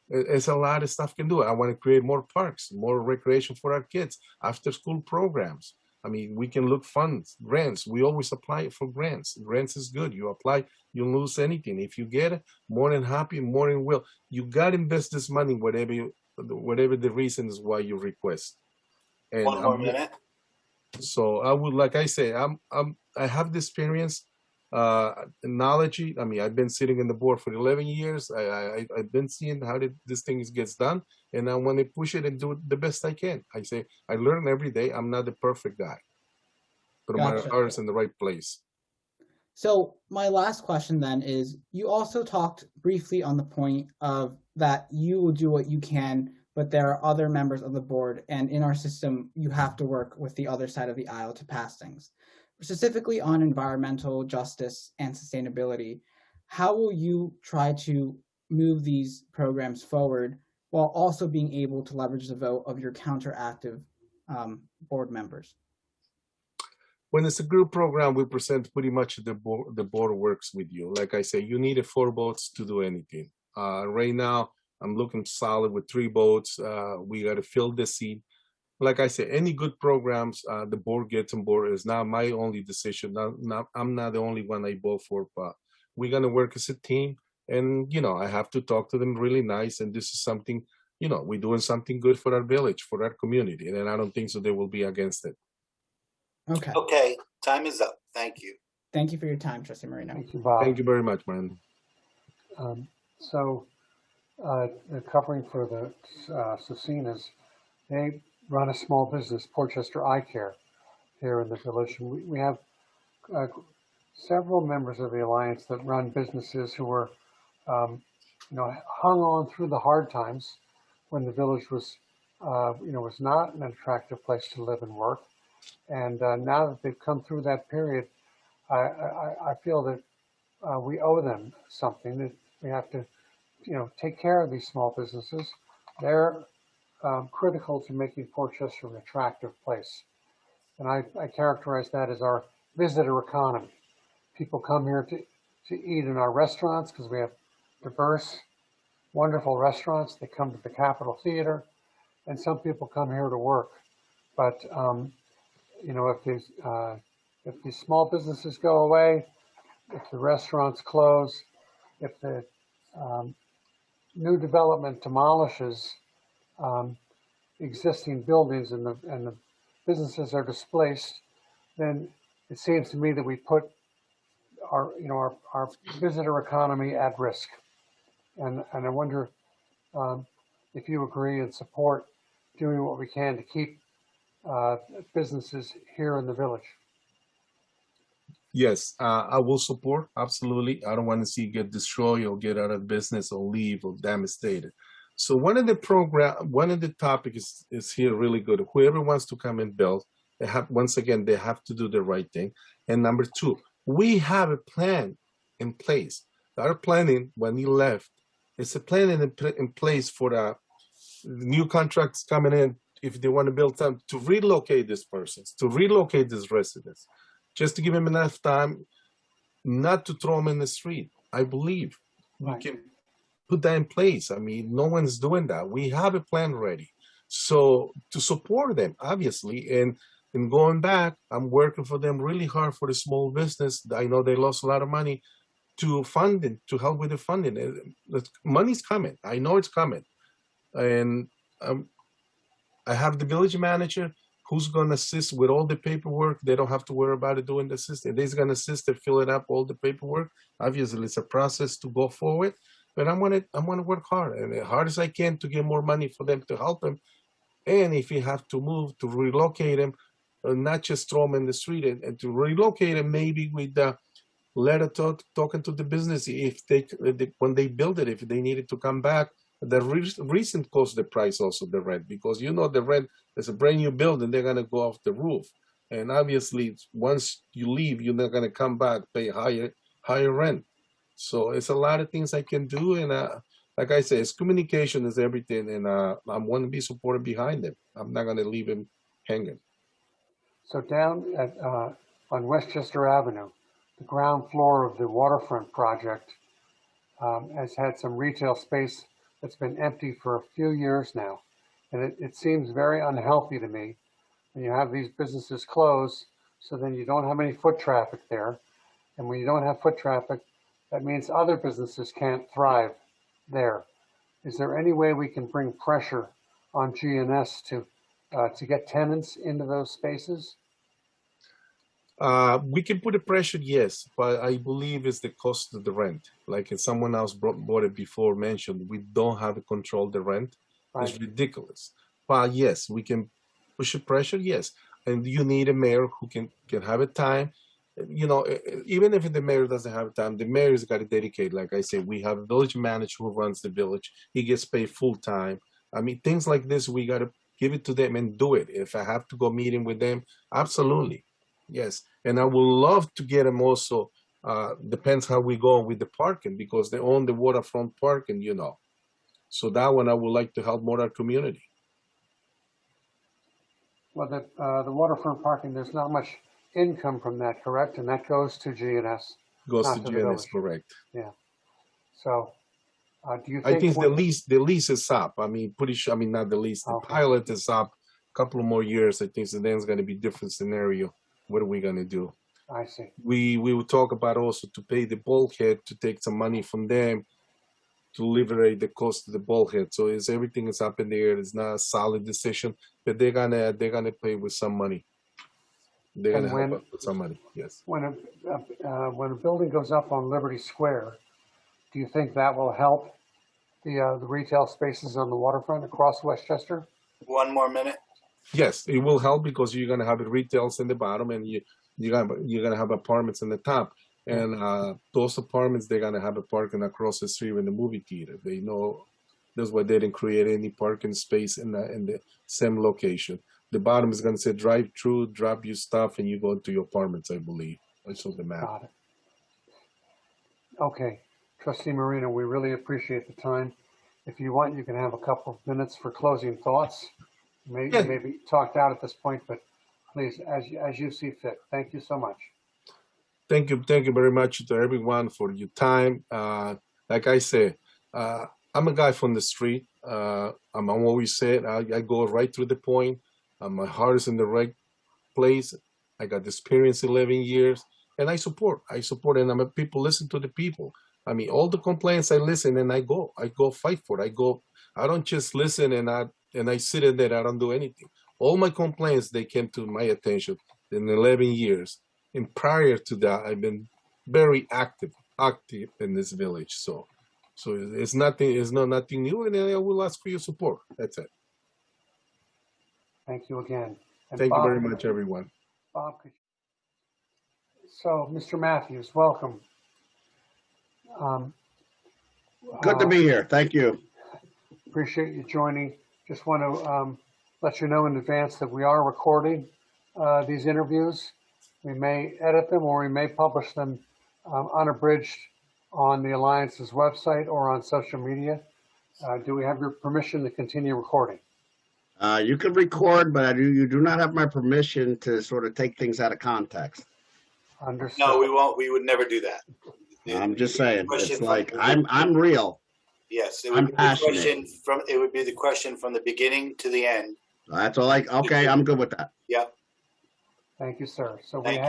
It's a lot of stuff can do. I want to create more parks, more recreation for our kids, after school programs. I mean, we can look funds, grants. We always apply for grants. Grants is good. You apply, you don't lose anything. If you get it, more than happy, more than will. You got to invest this money, whatever the reason is why you request. And One more minute. So I would, like I say, I have the experience, knowledge. I mean, I've been sitting in the board for 11 years. I've been seeing how this thing gets done, and I want to push it and do it the best I can. I say I learn every day. I'm not the perfect guy, but my heart is in the right place. So my last question then is, you also talked briefly on the point of that you will do what you can, but there are other members of the board, and in our system, you have to work with the other side of the aisle to pass things. Specifically on environmental justice and sustainability, how will you try to move these programs forward while also being able to leverage the vote of your counteractive board members? When it's a group program, we present pretty much the board works with you. Like I say, you need 4 votes to do anything. Right now, I'm looking solid with 3 votes. We got to fill the seat. Like I say, any good programs, the board gets on board. Is not my only decision. I'm not the only one I vote for, but we're going to work as a team. And, I have to talk to them really nice. And this is something, we're doing something good for our village, for our community. And I don't think so they will be against it. Okay. Okay, time is up. Thank you. Thank you for your time, Trustee Marino. Thank you, Bob. Thank you very much, man. Covering for the Cecinas, they run a small business, Portchester Eye Care, here in the village. And we have several members of the Alliance that run businesses who were, hung on through the hard times when the village was, was not an attractive place to live and work. And now that they've come through that period, I feel that we owe them something, that we have to, take care of these small businesses. They're critical to making Portchester an attractive place. And I characterize that as our visitor economy. People come here to eat in our restaurants because we have diverse, wonderful restaurants. They come to the Capitol Theater, and some people come here to work. But if these small businesses go away, if the restaurants close, if the new development demolishes existing buildings and the businesses are displaced, then it seems to me that we put our visitor economy at risk. And I wonder if you agree and support doing what we can to keep businesses here in the village. Yes, I will support, absolutely. I don't want to see it get destroyed or get out of business or leave or devastated. So one of the topics is here really good. Whoever wants to come and build, they have to do the right thing. And number 2, we have a plan in place. Our planning when he left, it's a plan in place for the new contracts coming in. If they want to build time to relocate these persons, to relocate these residents, just to give them enough time not to throw them in the street. I believe we can put that in place. I mean, no one's doing that. We have a plan ready. So to support them, obviously, and going back, I'm working for them really hard for the small business. I know they lost a lot of money to funding, to help with the funding. The money's coming. I know it's coming. And I have the village manager who's going to assist with all the paperwork. They don't have to worry about it doing the system. They're going to assist and fill it up, all the paperwork. Obviously, it's a process to go forward, but I'm going to work hard and as hard as I can to get more money for them to help them. And if you have to move, to relocate them, not just throw them in the street, and to relocate them maybe with the letter talking to the business when they build it, if they needed to come back. The reason costs the price also, the rent, because the rent is a brand new building, they're going to go off the roof. And obviously, once you leave, you're not going to come back, pay higher rent. So it's a lot of things I can do. And like I say, it's communication is everything. And I want to be supported behind them. I'm not going to leave them hanging. So down on Westchester Avenue, the ground floor of the waterfront project has had some retail space that's been empty for a few years now. And it seems very unhealthy to me when you have these businesses close, so then you don't have any foot traffic there. And when you don't have foot traffic, that means other businesses can't thrive there. Is there any way we can bring pressure on GNS to get tenants into those spaces? We can put a pressure, yes, but I believe it's the cost of the rent. Like someone else brought it before, mentioned, we don't have to control the rent. Right. It's ridiculous. But yes, we can push a pressure, yes. And you need a mayor who can have a time. Even if the mayor doesn't have time, the mayor's got to dedicate. Like I said, we have a village manager who runs the village. He gets paid full time. I mean, things like this, we got to give it to them and do it. If I have to go meeting with them, absolutely. Yes, and I would love to get them also, depends how we go with the parking, because they own the waterfront parking, So that one I would like to help more our community. Well, the waterfront parking, there's not much income from that, correct? And that goes to GNS, Goes not to to the GNS, village. correct. So, do you I think when- the lease is up. I mean, pretty sure. I mean, not the lease. The Okay. pilot is up. A couple of more years. I think. So then it's going to be different scenario. What are we going to do? I see. We will talk about also to pay the bulkhead, to take some money from them to liberate the cost of the bulkhead. So everything is up in the air. It's not a solid decision, but they're gonna pay with some money. They're And gonna when- help us with some money. Yes. When a building goes up on Liberty Square, do you think that will help the retail spaces on the waterfront across Westchester? 1 more minute. Yes, it will help because you're gonna have the retails in the bottom and you're gonna have apartments in the top. And those apartments, they're gonna have a parking across the street in the movie theater. They know that's why they didn't create any parking space in the same location. The bottom is gonna say drive through, drop your stuff, and you go into your apartments, I believe. I saw the map. Got it. Okay, Trustee Marino, we really appreciate the time. If you want, you can have a couple of minutes for closing thoughts. Yeah. Maybe talked out at this point, but please, as you see fit. Thank you so much. Thank you very much to everyone for your time. Like I said, I'm a guy from the street. I'm always said I go right to the point. My heart is in the right place. I got experience 11 years, and I support, and people listen to the people. I mean, all the complaints I listen and I go fight for it. I don't just listen and I sit in there. I don't do anything. All my complaints, they came to my attention in 11 years. And prior to that, I've been very active in this village. So it's nothing new, and I will ask for your support. That's it. Thank you again. And Thank Bob, you very much, everyone. Bob, so Mr. Matthews, welcome. Good to be here. Thank you. Appreciate you joining. Just want to let you know in advance that we are recording these interviews. We may edit them or we may publish them unabridged on the Alliance's website or on social media. Do we have your permission to continue recording? You can record, but you do not have my permission to sort of take things out of context. Understood. No, we won't. We would never do that. I'm just saying, Question it's from- like I'm real. Yes, it I'm would be the passionate. question from. It would be the question from the beginning to the end. That's all. Okay, I'm good with that. Yep. Thank you, sir. So Thank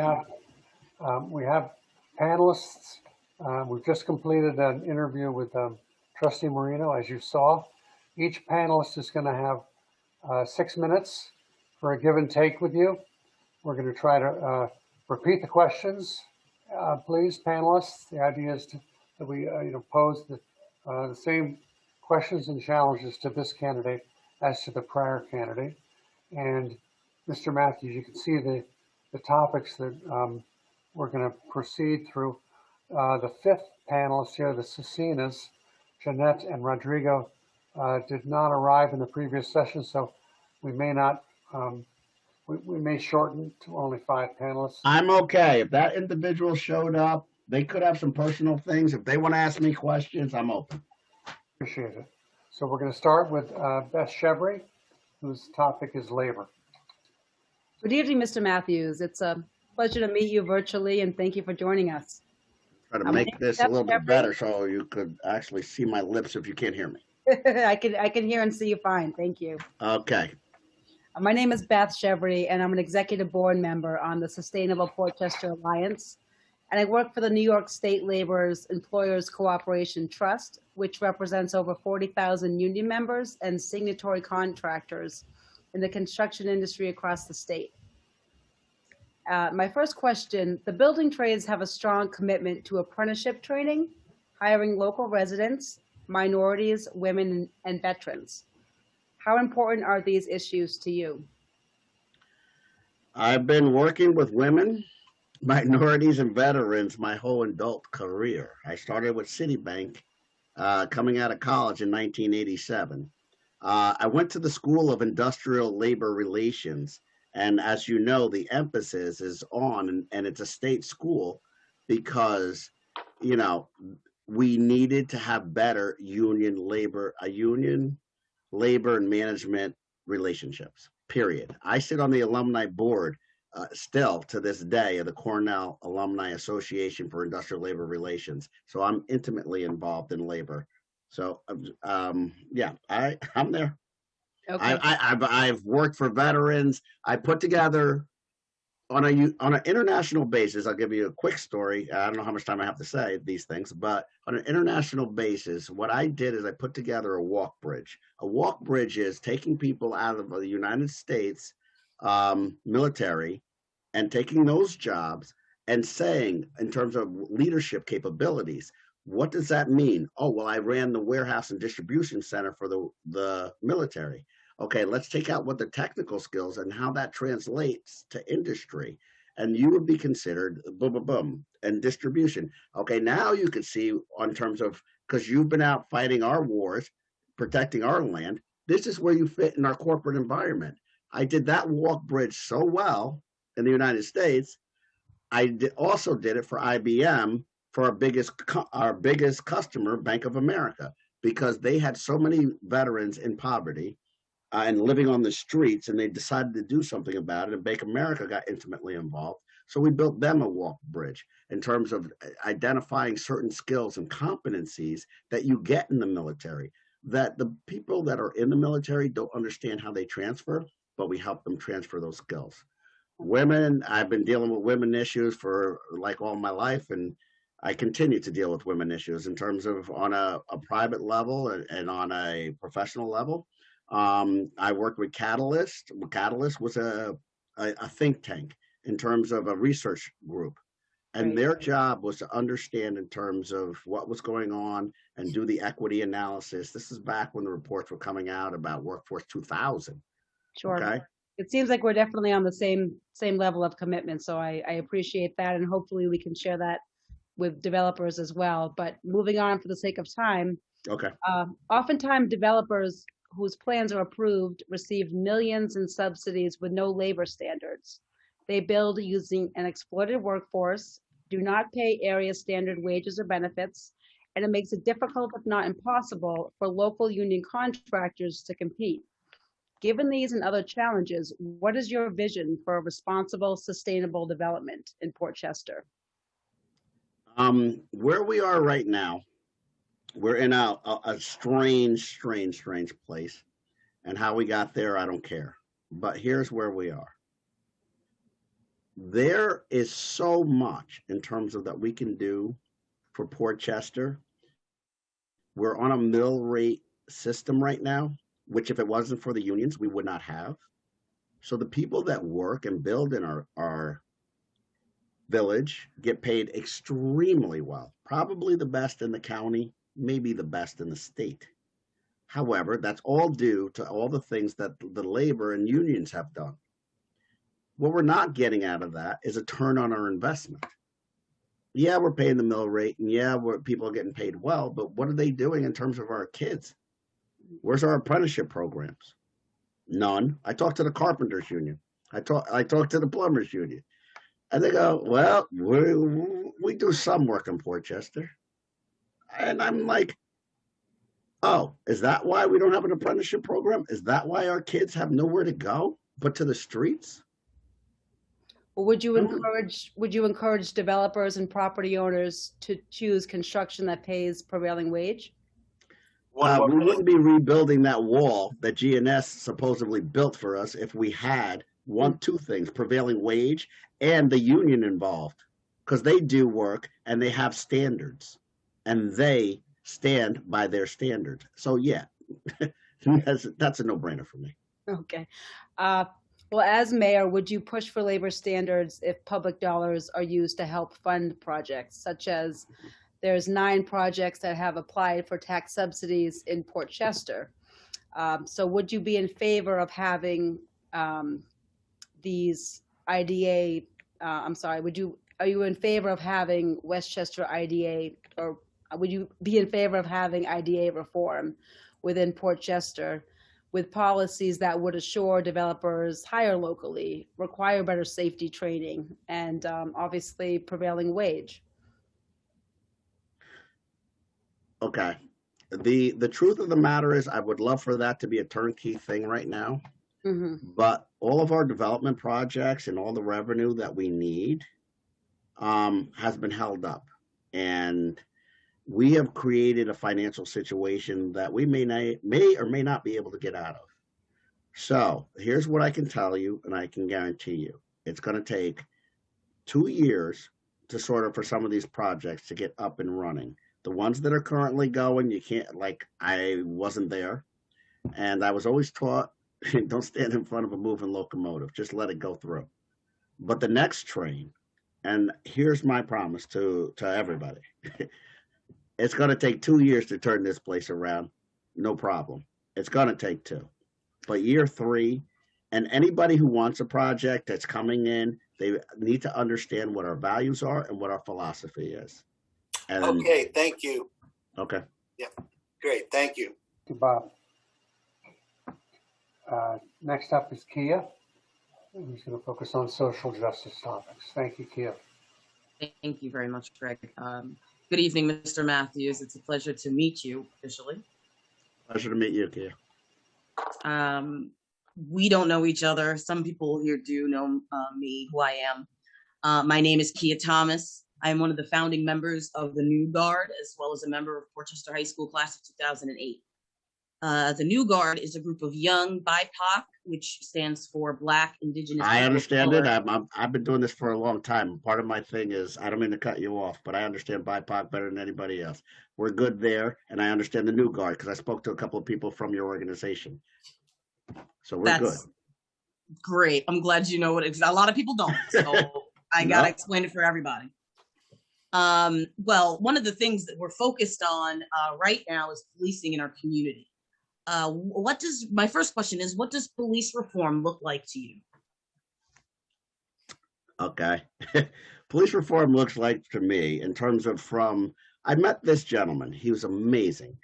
we have panelists. We've just completed an interview with Trustee Marino, as you saw. Each panelist is going to have 6 minutes for a give and take with you. We're going to try to repeat the questions, please, panelists. The idea is that we pose the same questions and challenges to this candidate as to the prior candidate. And Mr. Matthews, you can see the topics that we're going to proceed through. The fifth panelist here, the Cecinas, Jeanette and Rodrigo, did not arrive in the previous session, so we may not, we may shorten to only 5 panelists. I'm okay. If that individual showed up, they could have some personal things. If they want to ask me questions, I'm open. Appreciate it. So we're going to start with Beth Chevry, whose topic is labor. Good evening, Mr. Matthews. It's a pleasure to meet you virtually, and thank you for joining us. Try to I'm make this a Beth little bit Chevry. better so you could actually see my lips if you can't hear me. I can hear and see you fine. Thank you. Okay. My name is Beth Chevry, and I'm an executive board member on the Sustainable Portchester Alliance. And I work for the New York State Laborers Employers Cooperation Trust, which represents over 40,000 union members and signatory contractors in the construction industry across the state. My first question, the building trades have a strong commitment to apprenticeship training, hiring local residents, minorities, women, and veterans. How important are these issues to you? I've been working with women, minorities, and veterans my whole adult career. I started with Citibank coming out of college in 1987. I went to the School of Industrial Labor Relations. And as you know, the emphasis is on, and it's a state school because, you know, we needed to have better union labor and management relationships, period. I sit on the alumni board still to this day of the Cornell Alumni Association for Industrial Labor Relations. So I'm intimately involved in labor. So yeah, I'm there. Okay. I've worked for veterans. I put together on an international basis. I'll give you a quick story. I don't know how much time I have to say these things, but on an international basis, what I did is I put together a walk bridge. A walk bridge is taking people out of the United States military and taking those jobs and saying, in terms of leadership capabilities, what does that mean? Oh, well, I ran the warehouse and distribution center for the military. Okay, let's take out what the technical skills and how that translates to industry. And you would be considered boom, boom, boom, and distribution. Okay, now you can see on terms of, because you've been out fighting our wars, protecting our land, this is where you fit in our corporate environment. I did that walk bridge so well in the United States. Also did it for IBM, for our biggest customer, Bank of America, because they had so many veterans in poverty and living on the streets, and they decided to do something about it, and Bank of America got intimately involved. So we built them a walk bridge in terms of identifying certain skills and competencies that you get in the military, that the people that are in the military don't understand how they transfer, but we help them transfer those skills. Women, I've been dealing with women issues for like all my life, and I continue to deal with women issues in terms of on a private level and on a professional level. I worked with Catalyst. Catalyst was a think tank in terms of a research group. And Right. their job was to understand in terms of what was going on and do the equity analysis. This is back when the reports were coming out about Workforce 2000. Sure. Okay. It seems like we're definitely on the same level of commitment. So I appreciate that, and hopefully we can share that with developers as well. But moving on for the sake of time, Okay. oftentimes developers whose plans are approved receive millions in subsidies with no labor standards. They build using an exploited workforce, do not pay area standard wages or benefits, and it makes it difficult, if not impossible, for local union contractors to compete. Given these and other challenges, what is your vision for a responsible, sustainable development in Port Chester? Where we are right now, we're in a strange place. And how we got there, I don't care. But here's where we are. There is so much in terms of that we can do for Port Chester. We're on a mill rate system right now, which if it wasn't for the unions, we would not have. So the people that work and build in our village get paid extremely well, probably the best in the county, maybe the best in the state. However, that's all due to all the things that the labor and unions have done. What we're not getting out of that is a turn on our investment. Yeah, we're paying the mill rate, and yeah, people are getting paid well, but what are they doing in terms of our kids? Where's our apprenticeship programs? None. I talked to the carpenters union. I talked to the plumbers union. And they go, well, we do some work in Port Chester. And I'm like, oh, is that why we don't have an apprenticeship program? Is that why our kids have nowhere to go but to the streets? Well, would you encourage developers and property owners to choose construction that pays prevailing wage? We wouldn't be rebuilding that wall that GNS supposedly built for us if we had two things: prevailing wage and the union involved, because they do work and they have standards and they stand by their standards. So yeah, that's a no-brainer for me. Okay. Well, as mayor, would you push for labor standards if public dollars are used to help fund projects, such as there's 9 projects that have applied for tax subsidies in Port Chester? So would you be in favor of having these IDA, are you in favor of having Westchester IDA, or would you be in favor of having IDA reform within Port Chester with policies that would assure developers hire locally, require better safety training, and obviously prevailing wage? Okay. The truth of the matter is I would love for that to be a turnkey thing right now. Hmm. But all of our development projects and all the revenue that we need has been held up. And we have created a financial situation that we may or may not be able to get out of. So here's what I can tell you, and I can guarantee you, it's going to take 2 years to sort of for some of these projects to get up and running. The ones that are currently going, you can't, like, I wasn't there, and I was always taught, don't stand in front of a moving locomotive, just let it go through. But the next train, and here's my promise to everybody, it's going to take 2 years to turn this place around, no problem. It's going to take two. But year three, and anybody who wants a project that's coming in, they need to understand what our values are and what our philosophy is. And Okay, thank you. okay. Yeah, great, thank you. Thank you, Bob. Next up is Kia, who's going to focus on social justice topics. Thank you, Kia. Thank you very much, Greg. Good evening, Mr. Matthews. It's a pleasure to meet you officially. Pleasure to meet you, Kia. We don't know each other. Some people here do know me, who I am. My name is Kia Thomas. I am one of the founding members of the New Guard, as well as a member of Portchester High School class of 2008. The New Guard is a group of young BIPOC, which stands for Black, Indigenous. I understand it. I've been doing this for a long time. Part of my thing is, I don't mean to cut you off, but I understand BIPOC better than anybody else. We're good there, and I understand the New Guard because I spoke to a couple of people from your organization. So we're good. Great. I'm glad you know what it is. A lot of people don't, so I got to explain it for everybody. Well, one of the things that we're focused on right now is policing in our community. My first question is, what does police reform look like to you? Okay. Police reform looks like to me in terms of I met this gentleman. He was amazing.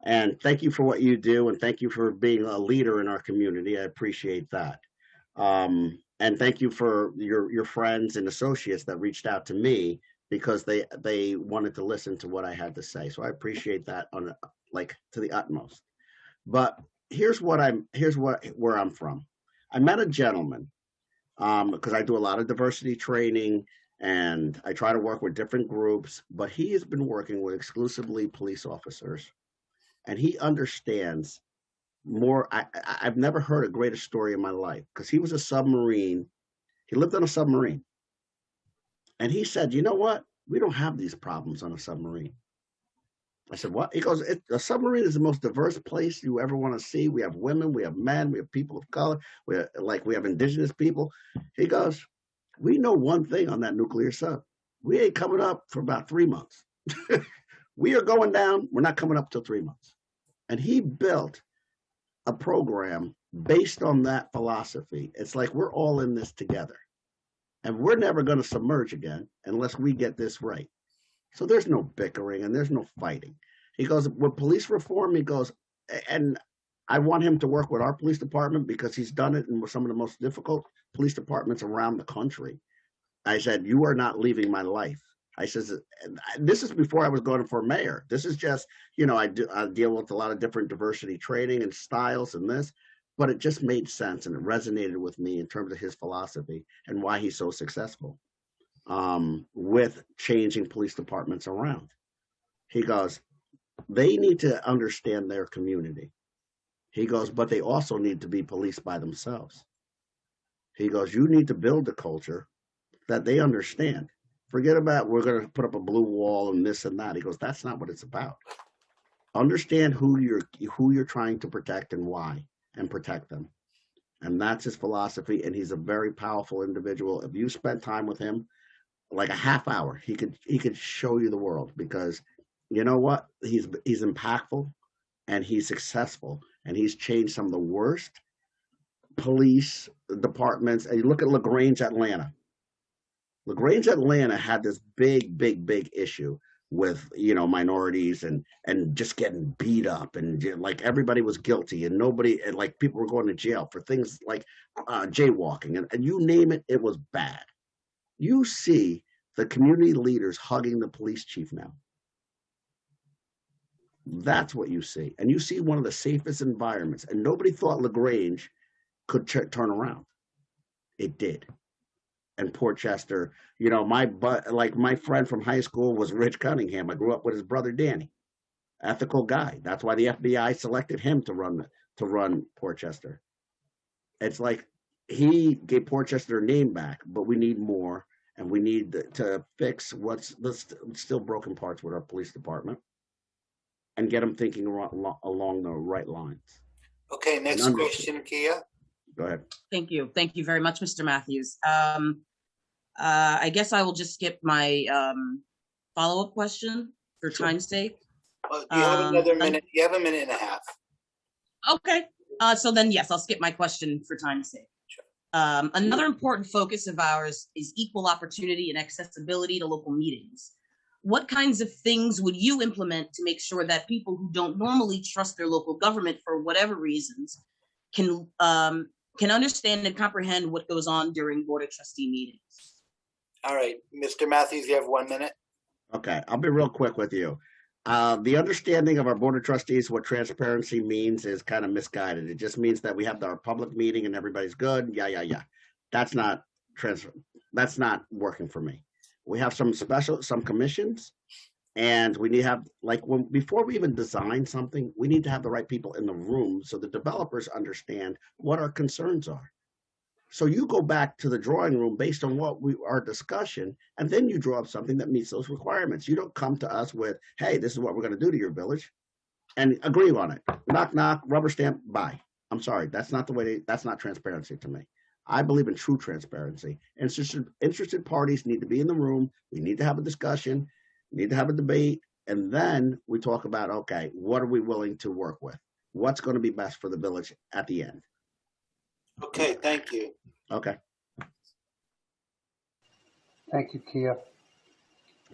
And thank you for what you do. And thank you for being a leader in our community. I appreciate that. And thank you for your friends and associates that reached out to me because they wanted to listen to what I had to say. So I appreciate that to the utmost. But here's where I'm from. I met a gentleman because I do a lot of diversity training and I try to work with different groups, but he has been working with exclusively police officers and he understands more. I've never heard a greater story in my life because he was a submarine. He lived on a submarine. And he said, you know what? We don't have these problems on a submarine. I said, what? He goes, a submarine is the most diverse place you ever want to see. We have women, we have men, we have people of color, we have indigenous people. He goes, we know one thing on that nuclear sub. We ain't coming up for about 3 months. We are going down. We're not coming up till 3 months. And he built a program based on that philosophy. It's like we're all in this together. And we're never going to submerge again unless we get this right. So there's no bickering and there's no fighting. He goes, with police reform, he goes, and I want him to work with our police department because he's done it in some of the most difficult police departments around the country. I said, you are not leaving my life. I says, this is before I was going for mayor. This is just, I deal with a lot of different diversity training and styles and this, but it just made sense and it resonated with me in terms of his philosophy and why he's so successful. With changing police departments around. He goes, they need to understand their community. He goes, but they also need to be policed by themselves. He goes, you need to build a culture that they understand. Forget about we're going to put up a blue wall and this and that. He goes, that's not what it's about. Understand who you're trying to protect and why, and protect them. And that's his philosophy. And he's a very powerful individual. If you spend time with him, like a half hour, he could show you the world because you know what? He's impactful and he's successful and he's changed some of the worst police departments. And you look at LaGrange, Atlanta. LaGrange, Atlanta had this big issue with, minorities and just getting beat up and like everybody was guilty and nobody, and like people were going to jail for things like jaywalking and you name it, it was bad. You see the community leaders hugging the police chief now. That's what you see. And you see one of the safest environments. And nobody thought LaGrange could turn around. It did. And Portchester, you know, my friend from high school was Rich Cunningham. I grew up with his brother Danny. Ethical guy. That's why the FBI selected him to run Portchester. It's like he gave Portchester a name back, but we need more, and we need to fix what's the still broken parts with our police department, and get them thinking along the right lines. Okay, next question, Kia. Go ahead. Thank you. Thank you very much, Mr. Matthews. I guess I will just skip my follow-up question for time's sake. Well, you have another minute. You have a minute and a half. Okay. So then, yes, I'll skip my question for time's sake. Sure. Another important focus of ours is equal opportunity and accessibility to local meetings. What kinds of things would you implement to make sure that people who don't normally trust their local government for whatever reasons can understand and comprehend what goes on during Board of Trustee meetings? All right, Mr. Matthews, you have 1 minute. Okay, I'll be real quick with you. The understanding of our Board of Trustees, what transparency means, is kind of misguided. It just means that we have our public meeting and everybody's good. Yeah. That's not working for me. We have some commissions, and we need to have, before we even design something, we need to have the right people in the room so the developers understand what our concerns are. So you go back to the drawing room based on our discussion, and then you draw up something that meets those requirements. You don't come to us with, hey, this is what we're going to do to your village, and agree on it. Knock, knock, rubber stamp, bye. I'm sorry, that's not transparency to me. I believe in true transparency. Interested parties need to be in the room. We need to have a discussion, need to have a debate, and then we talk about, okay, what are we willing to work with? What's going to be best for the village at the end? Okay, thank you. Okay. Thank you, Kia.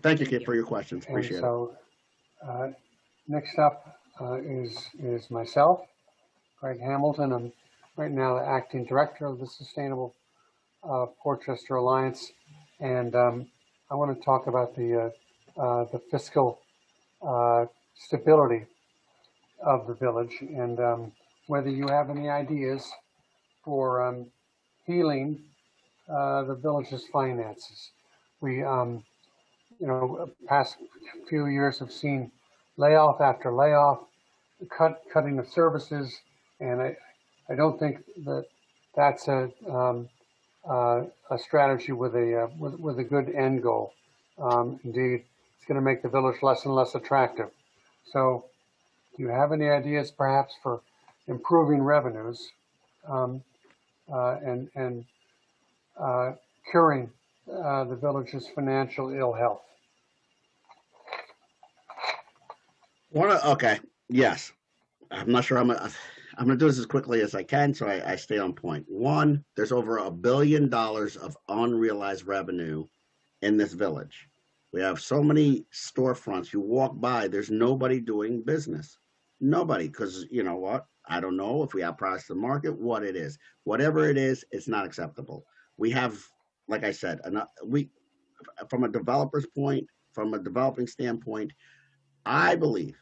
Thank you, Kia, for your questions. Appreciate it. Next up is myself, Greg Hamilton. I'm right now the acting director of the Sustainable Portchester Alliance, and I want to talk about the fiscal stability of the village, and whether you have any ideas for healing the village's finances. We, past few years have seen layoff after layoff, cutting of services, and I don't think that's a strategy with a good end goal. Indeed, it's going to make the village less and less attractive. So, do you have any ideas, perhaps, for improving revenues and curing the village's financial ill health? Okay. Yes. I'm not sure. I'm going to do this as quickly as I can so I stay on point. One, there's over $1 billion of unrealized revenue in this village. We have so many storefronts. You walk by, there's nobody doing business. Nobody, because you know what? I don't know if we have products to the market, what it is. Whatever it is, it's not acceptable. We have, like I said, from a developer's point, from a developing standpoint, I believe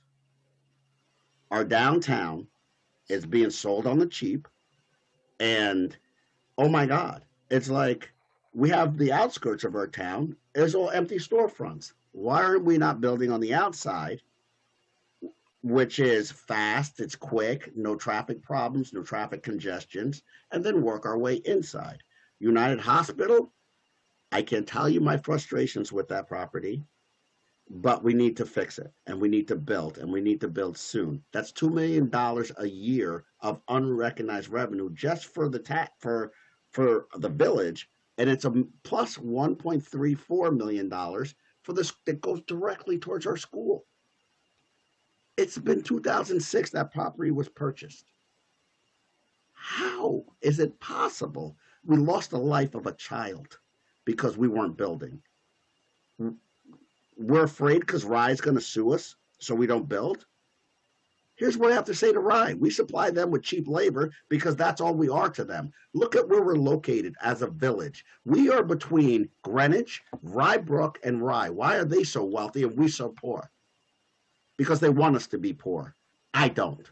our downtown is being sold on the cheap. And, oh my God, it's like we have the outskirts of our town. There's all empty storefronts. Why aren't we not building on the outside, which is fast, it's quick, no traffic problems, no traffic congestions, and then work our way inside? United Hospital, I can tell you my frustrations with that property, but we need to fix it, and we need to build, and we need to build soon. That's $2 million a year of unrecognized revenue just for the the village, and it's a plus $1.34 million for this that goes directly towards our school. It's been 2006 that property was purchased. How is it possible? We lost the life of a child because we weren't building. We're afraid because RY's going to sue us, so we don't build. Here's what I have to say to RY. We supply them with cheap labor because that's all we are to them. Look at where we're located as a village. We are between Greenwich, Rybrook, and RY. Why are they so wealthy and we so poor? Because they want us to be poor. I don't.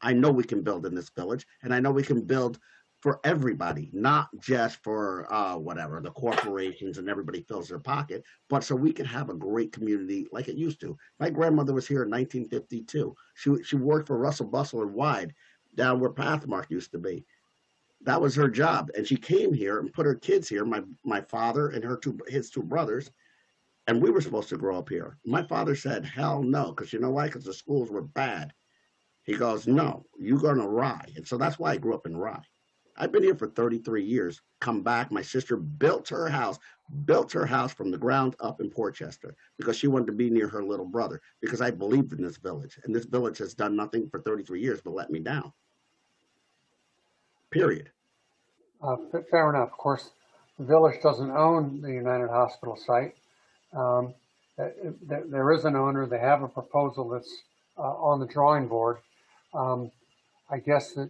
I know we can build in this village, and I know we can build for everybody, not just for whatever, the corporations and everybody fills their pocket, but so we could have a great community like it used to. My grandmother was here in 1952. She worked for Russell Bustle and Wide down where Pathmark used to be. That was her job. And she came here and put her kids here, my father and his two brothers, and we were supposed to grow up here. My father said, hell no, because you know why? Because the schools were bad. He goes, no, you're going to Rye. And so that's why I grew up in Rye. I've been here for 33 years, come back. My sister built her house from the ground up in Portchester because she wanted to be near her little brother, because I believed in this village. And this village has done nothing for 33 years but let me down. Period. Fair enough. Of course, the village doesn't own the United Hospital site. There is an owner. They have a proposal that's on the drawing board. I guess that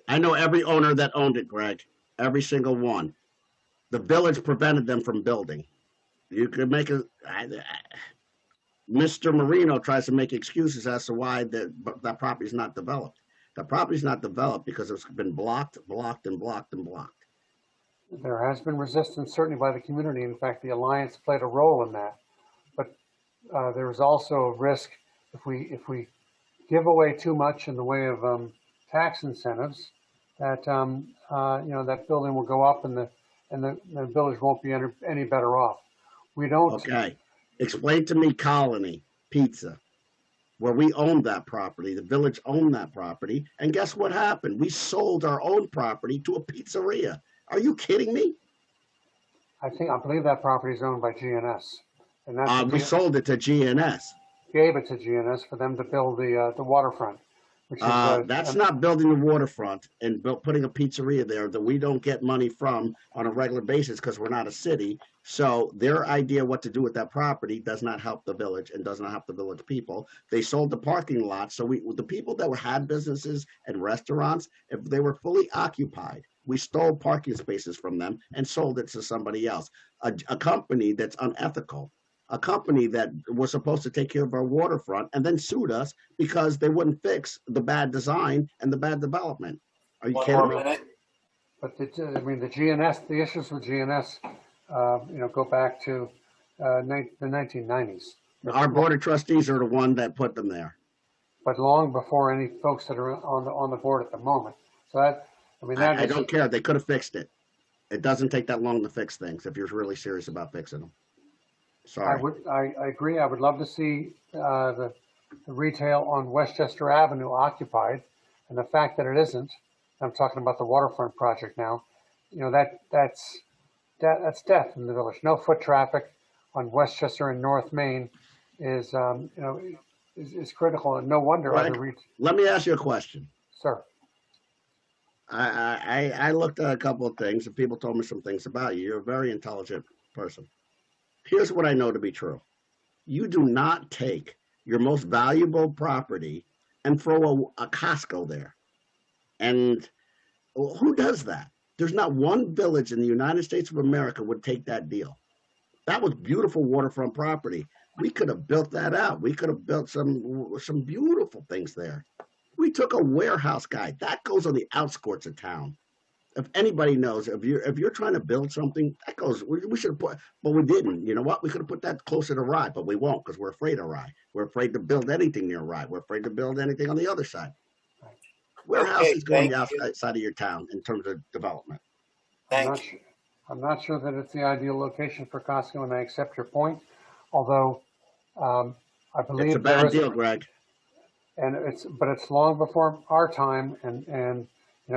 I know every owner that owned it, Greg. Every single one. The village prevented them from building. You could make Mr. Marino tries to make excuses as to why that property is not developed. The property is not developed because it's been blocked. there has been resistance, certainly by the community. In fact, the Alliance played a role in that. But there is also a risk if we give away too much in the way of tax incentives, that that building will go up and the village won't be any better off. We don't. Okay. Explain to me Colony Pizza, where we owned that property. The village owned that property. And guess what happened? We sold our own property to a pizzeria. Are you kidding me? I believe that property is owned by GNS. And we sold it to GNS. Gave it to GNS for them to build the waterfront. Which is, that's not building the waterfront and putting a pizzeria there that we don't get money from on a regular basis because we're not a city. So their idea what to do with that property does not help the village and does not help the village people. They sold the parking lot. So the people that had businesses and restaurants, if they were fully occupied, we stole parking spaces from them and sold it to somebody else. A company that's unethical. A company that was supposed to take care of our waterfront and then sued us because they wouldn't fix the bad design and the bad development. Are you kidding me? But the GNS, the issues with GNS, go back to the 1990s. Our board of trustees are the one that put them there. But long before any folks that are on the board at the moment. So I don't care. They could have fixed it. It doesn't take that long to fix things if you're really serious about fixing them. Sorry. I agree. I would love to see the retail on Westchester Avenue occupied, and the fact that it isn't. I'm talking about the waterfront project now. That's death in the village. No foot traffic on Westchester and North Main is critical, and no wonder other retail. Let me ask you a question, sir. I looked at a couple of things, and people told me some things about you. You're a very intelligent person. Here's what I know to be true. You do not take your most valuable property and throw a Costco there. And who does that? There's not one village in the United States of America would take that deal. That was beautiful waterfront property. We could have built that out. We could have built some beautiful things there. We took a warehouse guy. That goes on the outskirts of town. If anybody knows, if you're trying to build something, that goes. We should have put, but we didn't. You know what? We could have put that closer to Rye, but we won't because we're afraid of Rye. We're afraid to build anything near Rye. We're afraid to build anything on the other side. Warehouse is going outside of your town in terms of development. I'm not sure that it's the ideal location for Costco, and I accept your point. Although I believe it's a bad deal, Greg. And it's long before our time, and.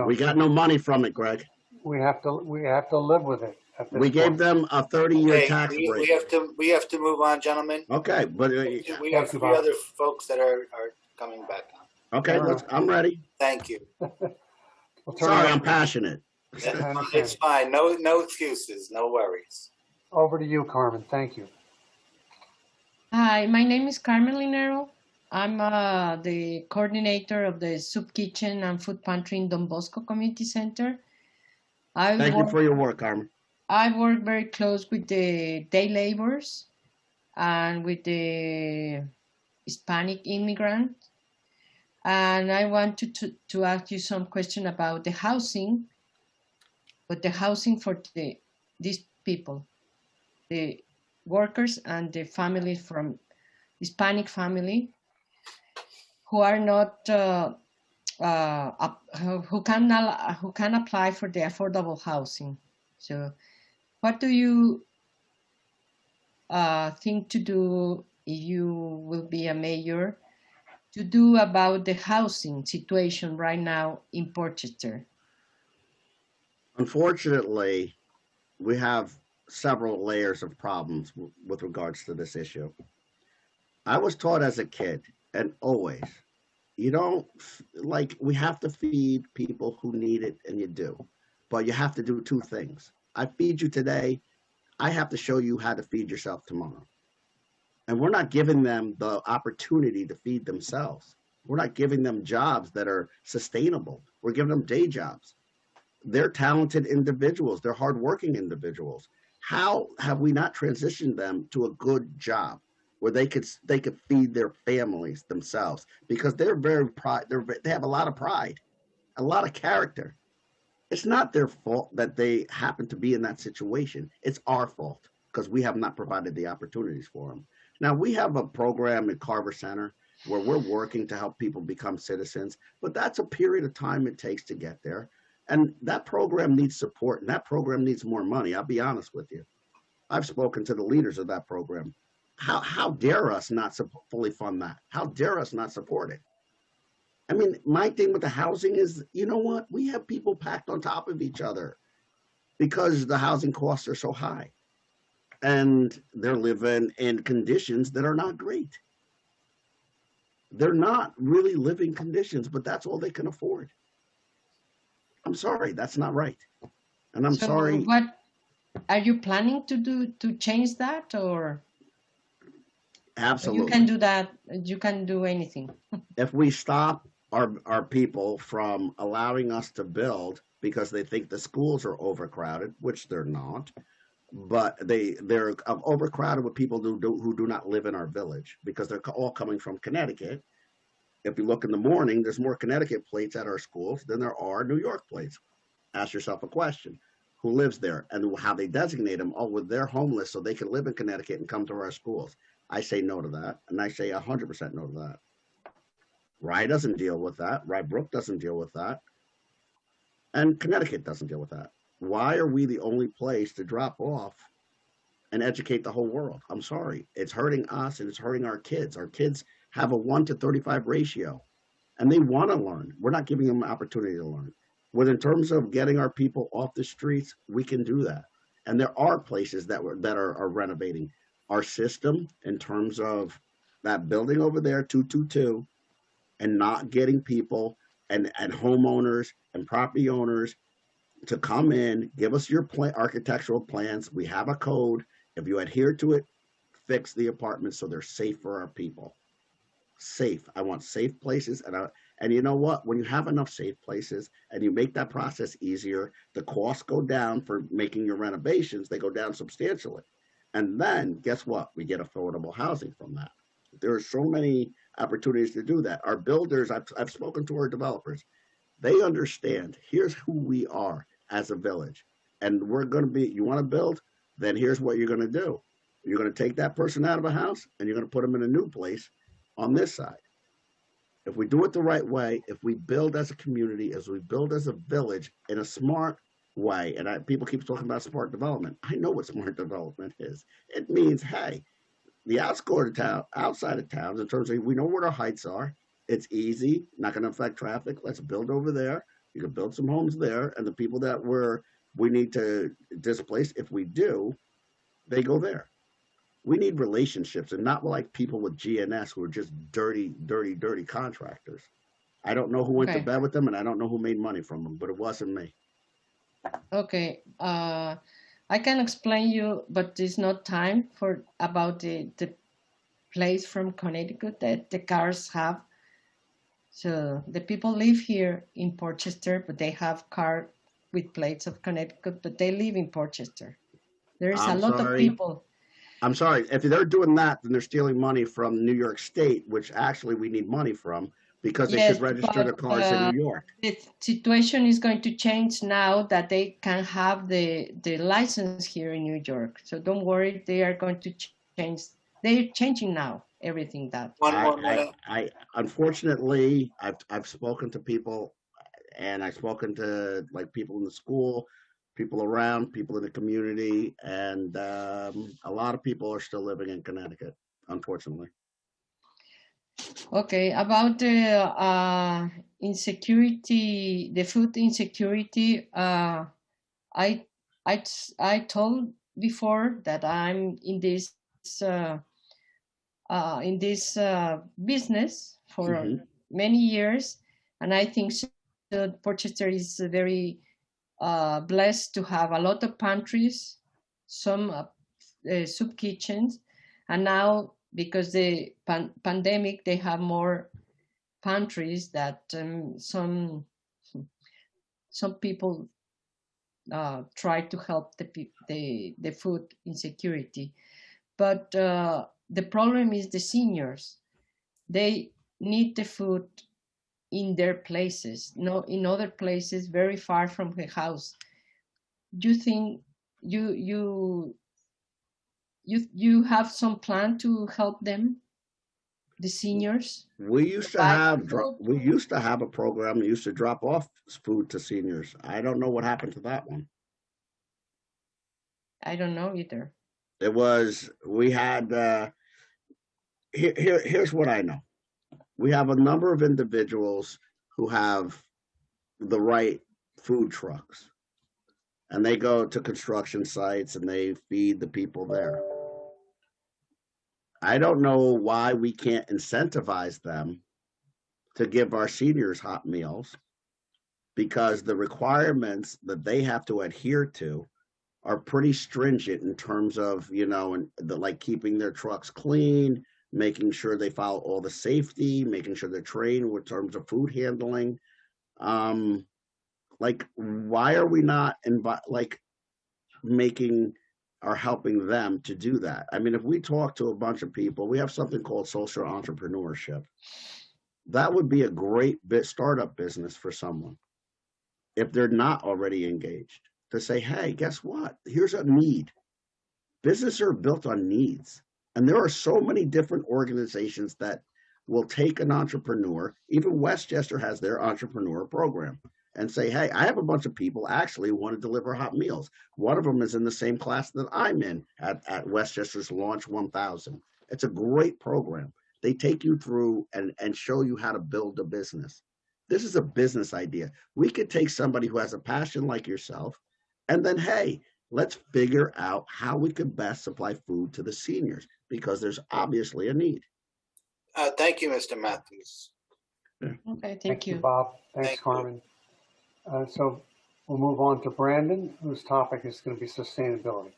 We got no money from it, Greg. We have to live with it. We gave them a 30-year tax break. We have to move on, gentlemen. Okay, but we have 3 other folks that are coming back on. Okay, I'm ready. Thank you. Sorry, I'm passionate. It's fine. No excuses. No worries. Over to you, Carmen. Thank you. Hi, my name is Carmen Linero. I'm the coordinator of the Soup Kitchen and Food Pantry in Don Bosco Community Center. Thank you for your work, Carmen. I work very close with the day laborers and with the Hispanic immigrant. And I want to ask you some question about the housing, but the housing for these people, the workers and the families from Hispanic family who are not who can apply for the affordable housing. So, what do you think to do if you will be a mayor to do about the housing situation right now in Portchester? Unfortunately, we have several layers of problems with regards to this issue. I was taught as a kid, and always, you don't like, we have to feed people who need it, and you do, but you have to do two things. I feed you today, I have to show you how to feed yourself tomorrow. And we're not giving them the opportunity to feed themselves. We're not giving them jobs that are sustainable. We're giving them day jobs. They're talented individuals. They're hardworking individuals. How have we not transitioned them to a good job where they could feed their families themselves? Because they're very they have a lot of pride, a lot of character. It's not their fault that they happen to be in that situation. It's our fault because we have not provided the opportunities for them. Now, we have a program at Carver Center where we're working to help people become citizens, but that's a period of time it takes to get there. And that program needs support, and that program needs more money. I'll be honest with you. I've spoken to the leaders of that program. How dare us not fully fund that? How dare us not support it? I mean, my thing with the housing is, you know what? We have people packed on top of each other because the housing costs are so high. And they're living in conditions that are not great. They're not really living conditions, but that's all they can afford. I'm sorry, that's not right. And I'm sorry. What are you planning to do to change that, or? Absolutely. You can do that. You can do anything. If we stop our people from allowing us to build because they think the schools are overcrowded, which they're not, but they're overcrowded with people who do not live in our village because they're all coming from Connecticut. If you look in the morning, there's more Connecticut plates at our schools than there are New York plates. Ask yourself a question. Who lives there and how they designate them? Oh, well, they're homeless, so they can live in Connecticut and come to our schools. I say no to that, and I say 100% no to that. Rye doesn't deal with that. Rye Brook doesn't deal with that. And Connecticut doesn't deal with that. Why are we the only place to drop off and educate the whole world? I'm sorry. It's hurting us and it's hurting our kids. Our kids have a 1 to 35 ratio, and they want to learn. We're not giving them an opportunity to learn. But in terms of getting our people off the streets, we can do that. And there are places that are renovating our system in terms of that building over there, 222, and not getting people and homeowners and property owners to come in, give us your architectural plans. We have a code. If you adhere to it, fix the apartments so they're safe for our people. Safe. I want safe places. And you know what? When you have enough safe places and you make that process easier, the costs go down for making your renovations. They go down substantially. And then guess what? We get affordable housing from that. There are so many opportunities to do that. Our builders, I've spoken to our developers. They understand, here's who we are as a village. And we're going to be, you want to build? Then here's what you're going to do. You're going to take that person out of a house and you're going to put them in a new place on this side. If we do it the right way, if we build as a community, as we build as a village in a smart way, and people keep talking about smart development. I know what smart development is. It means, hey, the outside of towns, in terms of we know where our heights are. It's easy, not going to affect traffic. Let's build over there. You can build some homes there, and the people that we need to displace, if we do, they go there. We need relationships and not like people with GNS who are just dirty contractors. I don't know who went to bed with them, and I don't know who made money from them, but it wasn't me. Okay. I can explain you, but there's not time for about the place from Connecticut that the cars have. So the people live here in Portchester, but they have car with plates of Connecticut, but they live in Portchester. There is a lot of people. I'm sorry. If they're doing that, then they're stealing money from New York State, which actually we need money from. because they Yes, should register their but cars in New York. the situation is going to change now that they can have the license here in New York. So don't worry, they are going to change. They're changing now everything that. One more minute. I unfortunately, I've spoken to people, and I've spoken to like people in the school, people around, people in the community, and a lot of people are still living in Connecticut, unfortunately. Okay, about the insecurity, the food insecurity, I told before that I'm in this business for many years, and I think Portchester is very blessed to have a lot of pantries, some soup kitchens, and now because the pandemic, they have more pantries that some people try to help the food insecurity. But the problem is the seniors. They need the food in their places, not in other places very far from the house. Do you think you have some plan to help them, the seniors? We used to have a program that used to drop off food to seniors. I don't know what happened to that one. I don't know either. We had here's what I know. We have a number of individuals who have the right food trucks, and they go to construction sites and they feed the people there. I don't know why we can't incentivize them to give our seniors hot meals, because the requirements that they have to adhere to are pretty stringent in terms of, like keeping their trucks clean, making sure they follow all the safety, making sure they're trained in terms of food handling. Like, why are we not making or helping them to do that? I mean, if we talk to a bunch of people, we have something called social entrepreneurship. That would be a great startup business for someone, if they're not already engaged, to say, hey, guess what? Here's a need. Businesses are built on needs. And there are so many different organizations that will take an entrepreneur. Even Westchester has their entrepreneur program, and say, hey, I have a bunch of people actually who want to deliver hot meals. One of them is in the same class that I'm in at Westchester's Launch 1000. It's a great program. They take you through and show you how to build a business. This is a business idea. We could take somebody who has a passion like yourself, and then, hey, let's figure out how we could best supply food to the seniors, because there's obviously a need. Thank you, Mr. Matthews. Okay, thank you. Bob. Thanks, Thank you. Carmen. So we'll move on to Brandon, whose topic is going to be sustainability.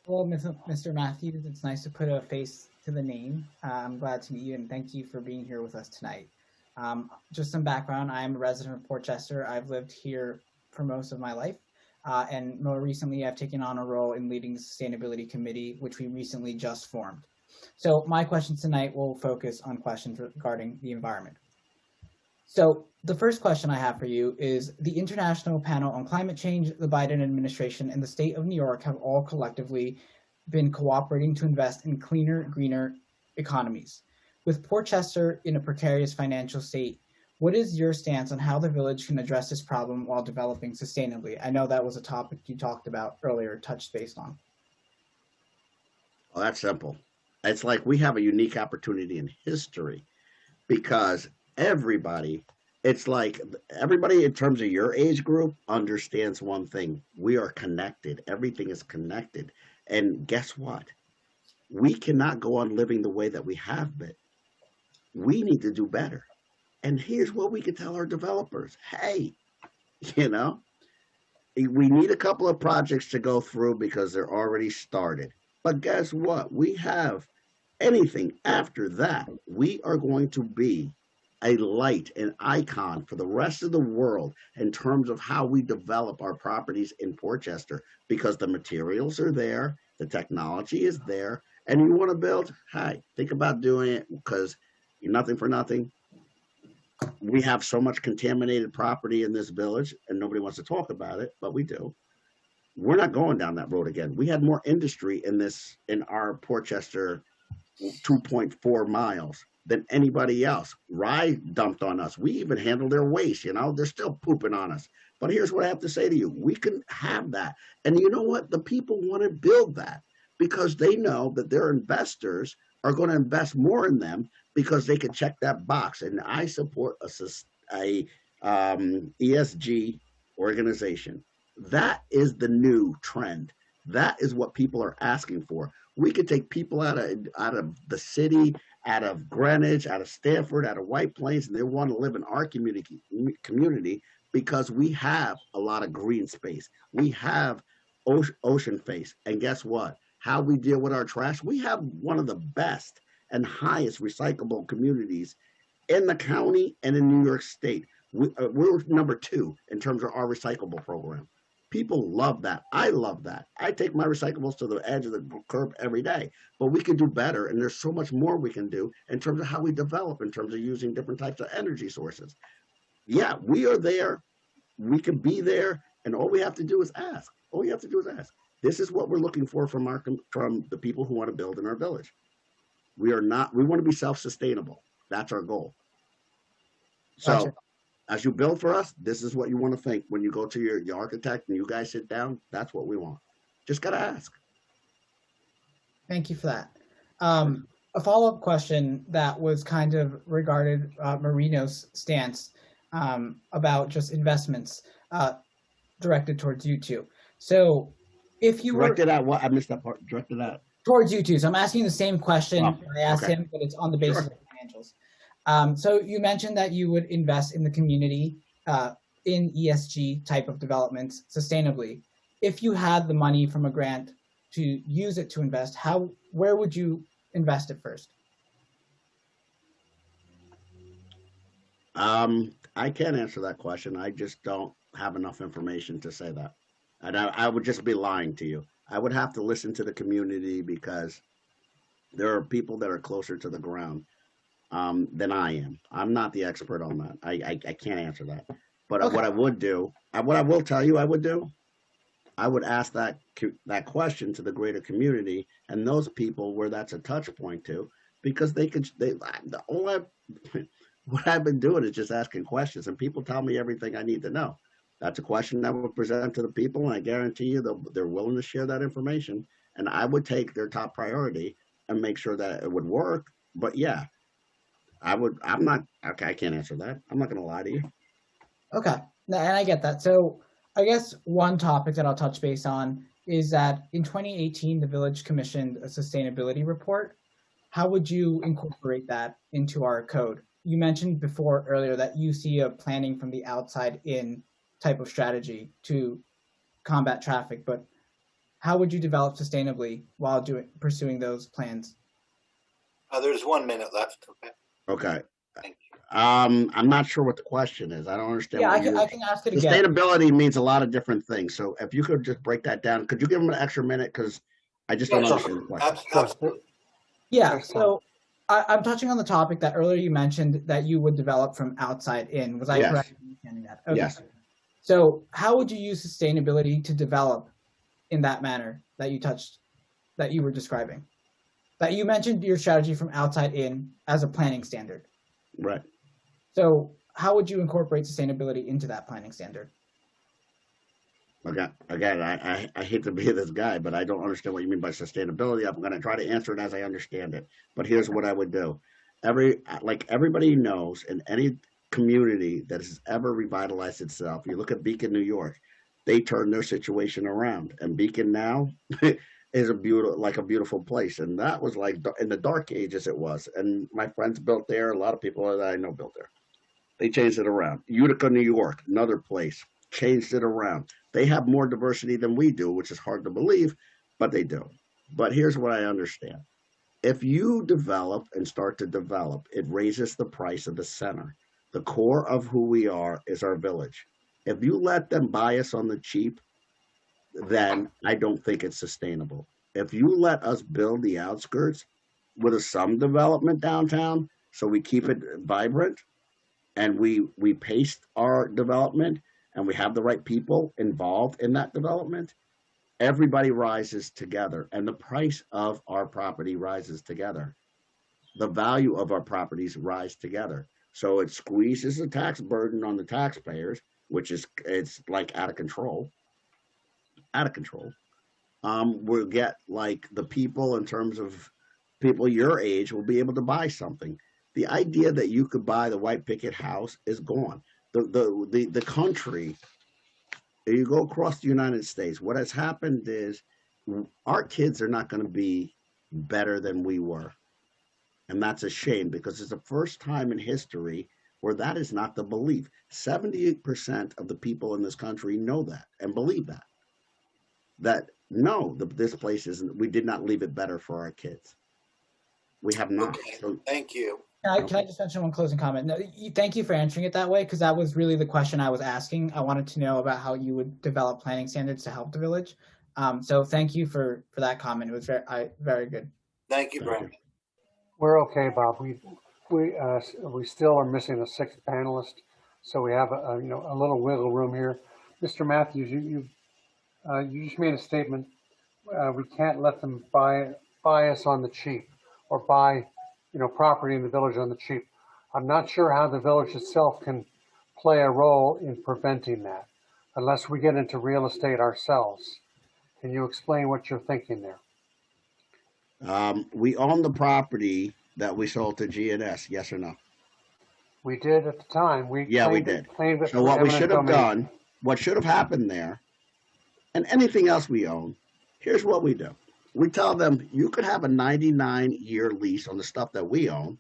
Well, Mr. Matthews, it's nice to put a face to the name. I'm glad to meet you, and thank you for being here with us tonight. Just some background, I am a resident of Portchester. I've lived here for most of my life, and more recently I've taken on a role in leading the Sustainability Committee, which we recently just formed. So my questions tonight will focus on questions regarding the environment. So the first question I have for you is, the International Panel on Climate Change, the Biden administration, and the state of New York have all collectively been cooperating to invest in cleaner, greener economies. With Portchester in a precarious financial state, what is your stance on how the village can address this problem while developing sustainably? I know that was a topic you talked about earlier, touched based on. Well, that's simple. It's like we have a unique opportunity in history, because everybody in terms of your age group understands one thing. We are connected. Everything is connected. And guess what? We cannot go on living the way that we have been. We need to do better. And here's what we can tell our developers. Hey, we need a couple of projects to go through because they're already started. But guess what? We have anything after that. We are going to be a light, an icon for the rest of the world in terms of how we develop our properties in Portchester, because the materials are there, the technology is there, and you want to build, hey, think about doing it, because you're nothing for nothing. we have so much contaminated property in this village, and nobody wants to talk about it, but we do. We're not going down that road again. We had more industry in our Portchester 2.4 miles than anybody else. Rye dumped on us. We even handled their waste, they're still pooping on us. But here's what I have to say to you. We can have that. And you know what? The people want to build that because they know that their investors are going to invest more in them because they can check that box. And I support a ESG organization. That is the new trend. That is what people are asking for. We could take people out of the city, out of Greenwich, out of Stanford, out of White Plains, and they want to live in our community because we have a lot of green space. We have ocean face. And guess what? How we deal with our trash, we have one of the best and highest recyclable communities in the county and in New York State. We're number 2 in terms of our recyclable program. People love that. I love that. I take my recyclables to the edge of the curb every day, but we can do better. And there's so much more we can do in terms of how we develop, in terms of using different types of energy sources. Yeah, we are there. We can be there. And all we have to do is ask. All you have to do is ask. This is what we're looking for from the people who want to build in our village. We want to be self-sustainable. That's our goal. So Gotcha. As you build for us, this is what you want to think. When you go to your architect and you guys sit down, that's what we want. Just got to ask. Thank you for that. A follow-up question that was kind of regarded Marino's stance about just investments directed towards you two. So if you Directed at what? I missed that part. Directed at? Towards you two. So I'm asking the same question I asked okay. him, but it's on the basis of financials. So you mentioned that you would invest in the community in ESG type of developments sustainably. If you had the money from a grant to use it to invest, where would you invest it first? I can't answer that question. I just don't have enough information to say that. And I would just be lying to you. I would have to listen to the community because there are people that are closer to the ground than I am. I'm not the expert on that. I can't answer that. But Okay. what I would do, what I will tell you I would do, I would ask that question to the greater community and those people where that's a touch point to, because what I've been doing is just asking questions and people tell me everything I need to know. That's a question that would present to the people, and I guarantee you they're willing to share that information. And I would take their top priority and make sure that it would work. But yeah, I can't answer that. I'm not going to lie to you. Okay, and I get that. So I guess one topic that I'll touch base on is that in 2018, the village commissioned a sustainability report. How would you incorporate that into our code? You mentioned earlier that you see a planning from the outside in type of strategy to combat traffic, but how would you develop sustainably while pursuing those plans? There's 1 minute left. Okay. Okay. Thank you. I'm not sure what the question is. I don't understand. Yeah, I can ask it again. Sustainability means a lot of different things. So if you could just break that down, could you give them an extra minute? Because I just don't understand the question. Absolutely. Yeah, so I'm touching on the topic that earlier you mentioned that you would develop from outside in. Was I correct in understanding that? Okay. Yes. So how would you use sustainability to develop in that manner that you were describing? That you mentioned your strategy from outside in as a planning standard. Right. So how would you incorporate sustainability into that planning standard? Okay. Again, I hate to be this guy, but I don't understand what you mean by sustainability. I'm going to try to answer it as I understand it. But here's what I would do. Everybody knows, in any community that has ever revitalized itself, you look at Beacon, New York, they turned their situation around, and Beacon now is a beautiful place. And that was like in the dark ages it was. And my friends built there. A lot of people that I know built there. They changed it around. Utica, New York, another place, changed it around. They have more diversity than we do, which is hard to believe, but they do. But here's what I understand. If you develop and start to develop, it raises the price of the center. The core of who we are is our village. If you let them buy us on the cheap, then I don't think it's sustainable. If you let us build the outskirts with some development downtown so we keep it vibrant, and we pace our development and we have the right people involved in that development, everybody rises together and the price of our property rises together. The value of our properties rise together. So it squeezes the tax burden on the taxpayers, which is, it's like out of control. Out of control. We'll get like the people, in terms of people your age, will be able to buy something. The idea that you could buy the white picket house is gone. The country, you go across the United States, what has happened is our kids are not going to be better than we were. And that's a shame, because it's the first time in history where that is not the belief. 78% of the people in this country know that and believe that. That no, this place isn't, we did not leave it better for our kids. We have not. Okay, So, thank you. Can I just mention one closing comment? No, thank you for answering it that way, because that was really the question I was asking. I wanted to know about how you would develop planning standards to help the village. So thank you for that comment. It was very good. Thank you, Brian. We're okay, Bob. We still are missing a sixth panelist, so we have a little wiggle room here. Mr. Matthews, you just made a statement. We can't let them buy us on the cheap, or buy property in the village on the cheap. I'm not sure how the village itself can play a role in preventing that, unless we get into real estate ourselves. Can you explain what you're thinking there? we own the property that we sold to GNS, yes or no? We did at the time. We did. Claimed it So for what we eminent should have domain. done, what should have happened there, and anything else we own, here's what we do. We tell them, you could have a 99-year lease on the stuff that we own,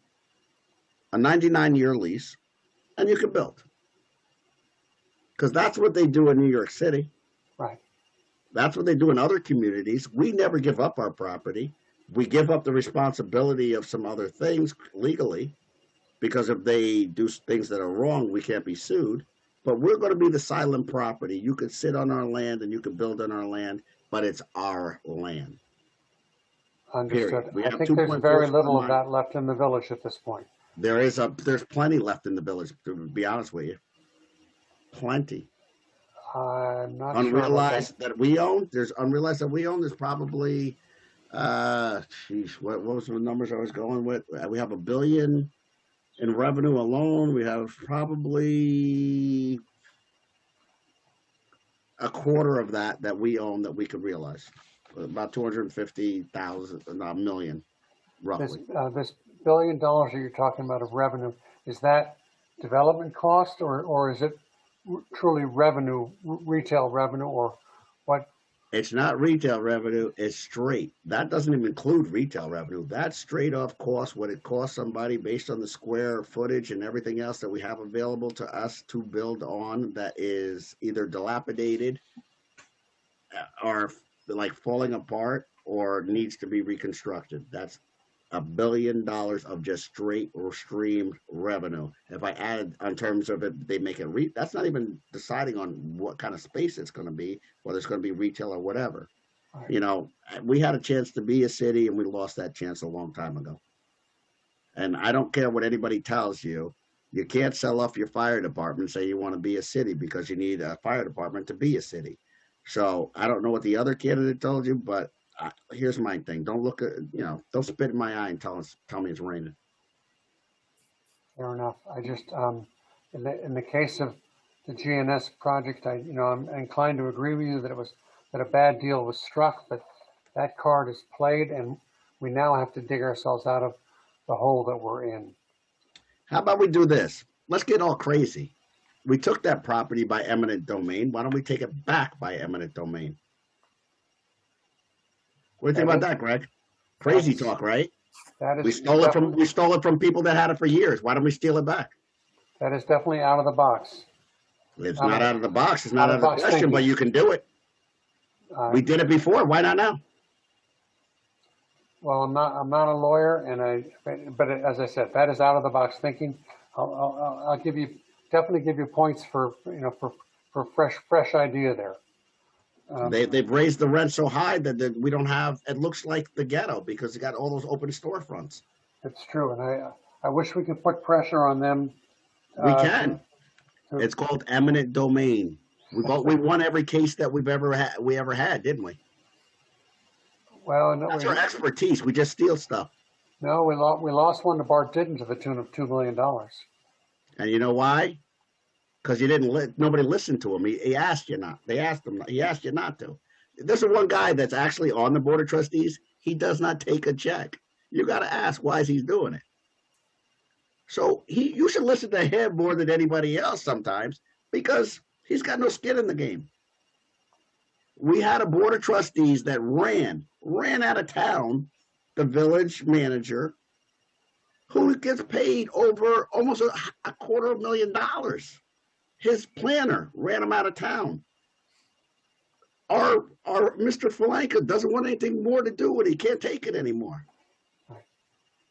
a 99-year lease, and you can build. Because that's what they do in New York City. Right. That's what they do in other communities. We never give up our property. We give up the responsibility of some other things legally, because if they do things that are wrong, we can't be sued. But we're going to be the silent property. You could sit on our land and you could build on our land, but it's our land. Understood. We I have think 2.4 there's very little of square that left in the village at this point. There's plenty left in the village, to be honest with you. Plenty. I'm not Unrealized sure that we own. There's unrealized that we own. There's probably, what was the numbers I was going with? We have $1 billion in revenue alone. We have probably a quarter of that we own that we could realize. About 250,000, not million, roughly. This $1 billion that you're talking about of revenue, is that development cost, or is it truly revenue, retail revenue, or what? It's not retail revenue, it's straight. That doesn't even include retail revenue. That's straight off cost, what it costs somebody based on the square footage and everything else that we have available to us to build on, that is either dilapidated or like falling apart or needs to be reconstructed. That's $1 billion of just straight or streamed revenue. If I added on terms of it, they make it that's not even deciding on what kind of space it's going to be, whether it's going to be retail or whatever. Right. You know, we had a chance to be a city and we lost that chance a long time ago. And I don't care what anybody tells you. You can't sell off your fire department and say you want to be a city, because you need a fire department to be a city. So I don't know what the other candidate told you, but here's my thing. Don't look at, don't spit in my eye and tell me it's raining. Fair enough. I just, in the case of the GNS project, I'm inclined to agree with you that a bad deal was struck, but that card is played, and we now have to dig ourselves out of the hole that we're in. How about we do this? Let's get all crazy. We took that property by eminent domain. Why don't we take it back by eminent domain? What do you think about that, Greg? Crazy talk, right? That is we stole it from people that had it for years. Why don't we steal it back? That is definitely out of the box. It's not out of the box. It's not out of the question, thinking. but you can do it. We did it before. Why not now? Well, I'm not a lawyer, but as I said, that is out of the box thinking. I'll definitely give you points for fresh idea there. They've raised the rent so high that we don't have. It looks like the ghetto because you got all those open storefronts. It's true, and I wish we could put pressure on them We can. It's called eminent domain. We won every case that we ever had, didn't we? Well, no, That's our expertise. We just steal stuff. no, we lost one to Bart Didden to the tune of $2 million. And you know why? Because you didn't. Nobody listened to him. He asked you not. They asked him. He asked you not to. There's one guy that's actually on the board of trustees. He does not take a check. You got to ask why he's doing it. So you should listen to him more than anybody else sometimes because he's got no skin in the game. We had a board of trustees that ran out of town, the village manager, who gets paid over almost a $250,000. His planner ran him out of town. Our Mr. Falanka doesn't want anything more to do with it. He can't take it anymore.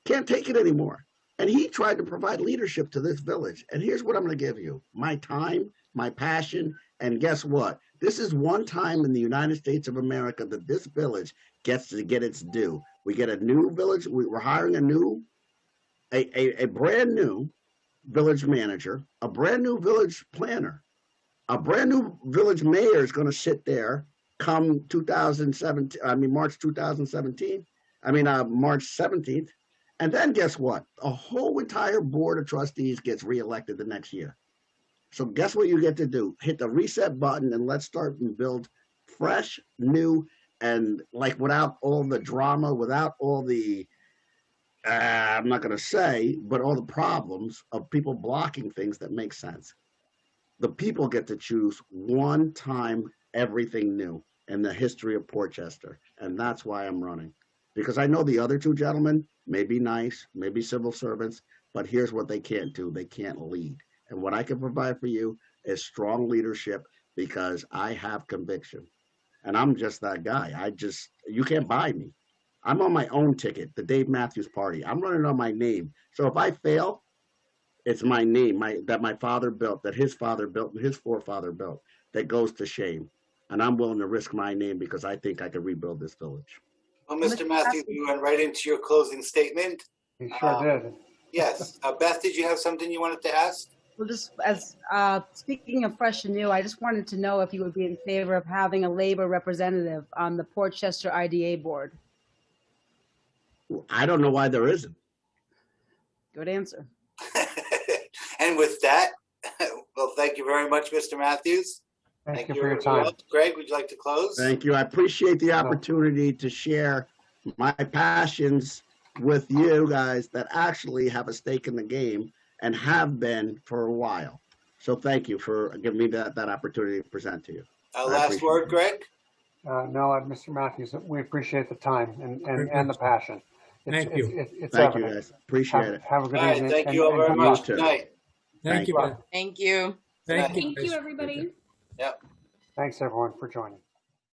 Can't take it anymore. And he tried to provide leadership to this village. And here's what I'm going to give you. My time, my passion, and guess what? This is one time in the United States of America that this village gets to get its due. We get a new village. We're hiring a brand new village manager, a brand new village planner, a brand new village mayor is going to sit there come March 2017. March 17th. And then guess what? A whole entire board of trustees gets reelected the next year. So guess what you get to do? Hit the reset button and let's start and build fresh, new, and like without all the drama, without all the, I'm not going to say, but all the problems of people blocking things that make sense. The people get to choose one time everything new in the history of Portchester. And that's why I'm running. Because I know the other two gentlemen may be nice, may be civil servants, but here's what they can't do. They can't lead. And what I can provide for you is strong leadership because I have conviction. And I'm just that guy. You can't buy me. I'm on my own ticket, the Dave Matthews Party. I'm running on my name. So if I fail, it's my name that my father built, that his father built, and his forefather built, that goes to shame. And I'm willing to risk my name because I think I can rebuild this village. Well, Mr. Matthews, you went right into your closing statement. He sure did. Yes. Beth, did you have something you wanted to ask? Well, just as speaking of fresh and new, I just wanted to know if you would be in favor of having a labor representative on the Portchester IDA board. I don't know why there isn't. Good answer. And with that, well, thank you very much, Mr. Matthews. Thank you for your time. Greg, would you like to close? Thank you. I appreciate the opportunity to share my passions with you guys that actually have a stake in the game and have been for a while. So thank you for giving me that opportunity to present to you. Last word, Greg? No, Mr. Matthews, we appreciate the time and the passion. Thank you. It's Thank you, evident. guys. Appreciate it. Have a good All right, evening. thank you all very much. Good night. Thank you. Thank Thank you. Thank you. Thank you, everybody. Yep. Thanks, everyone, for joining.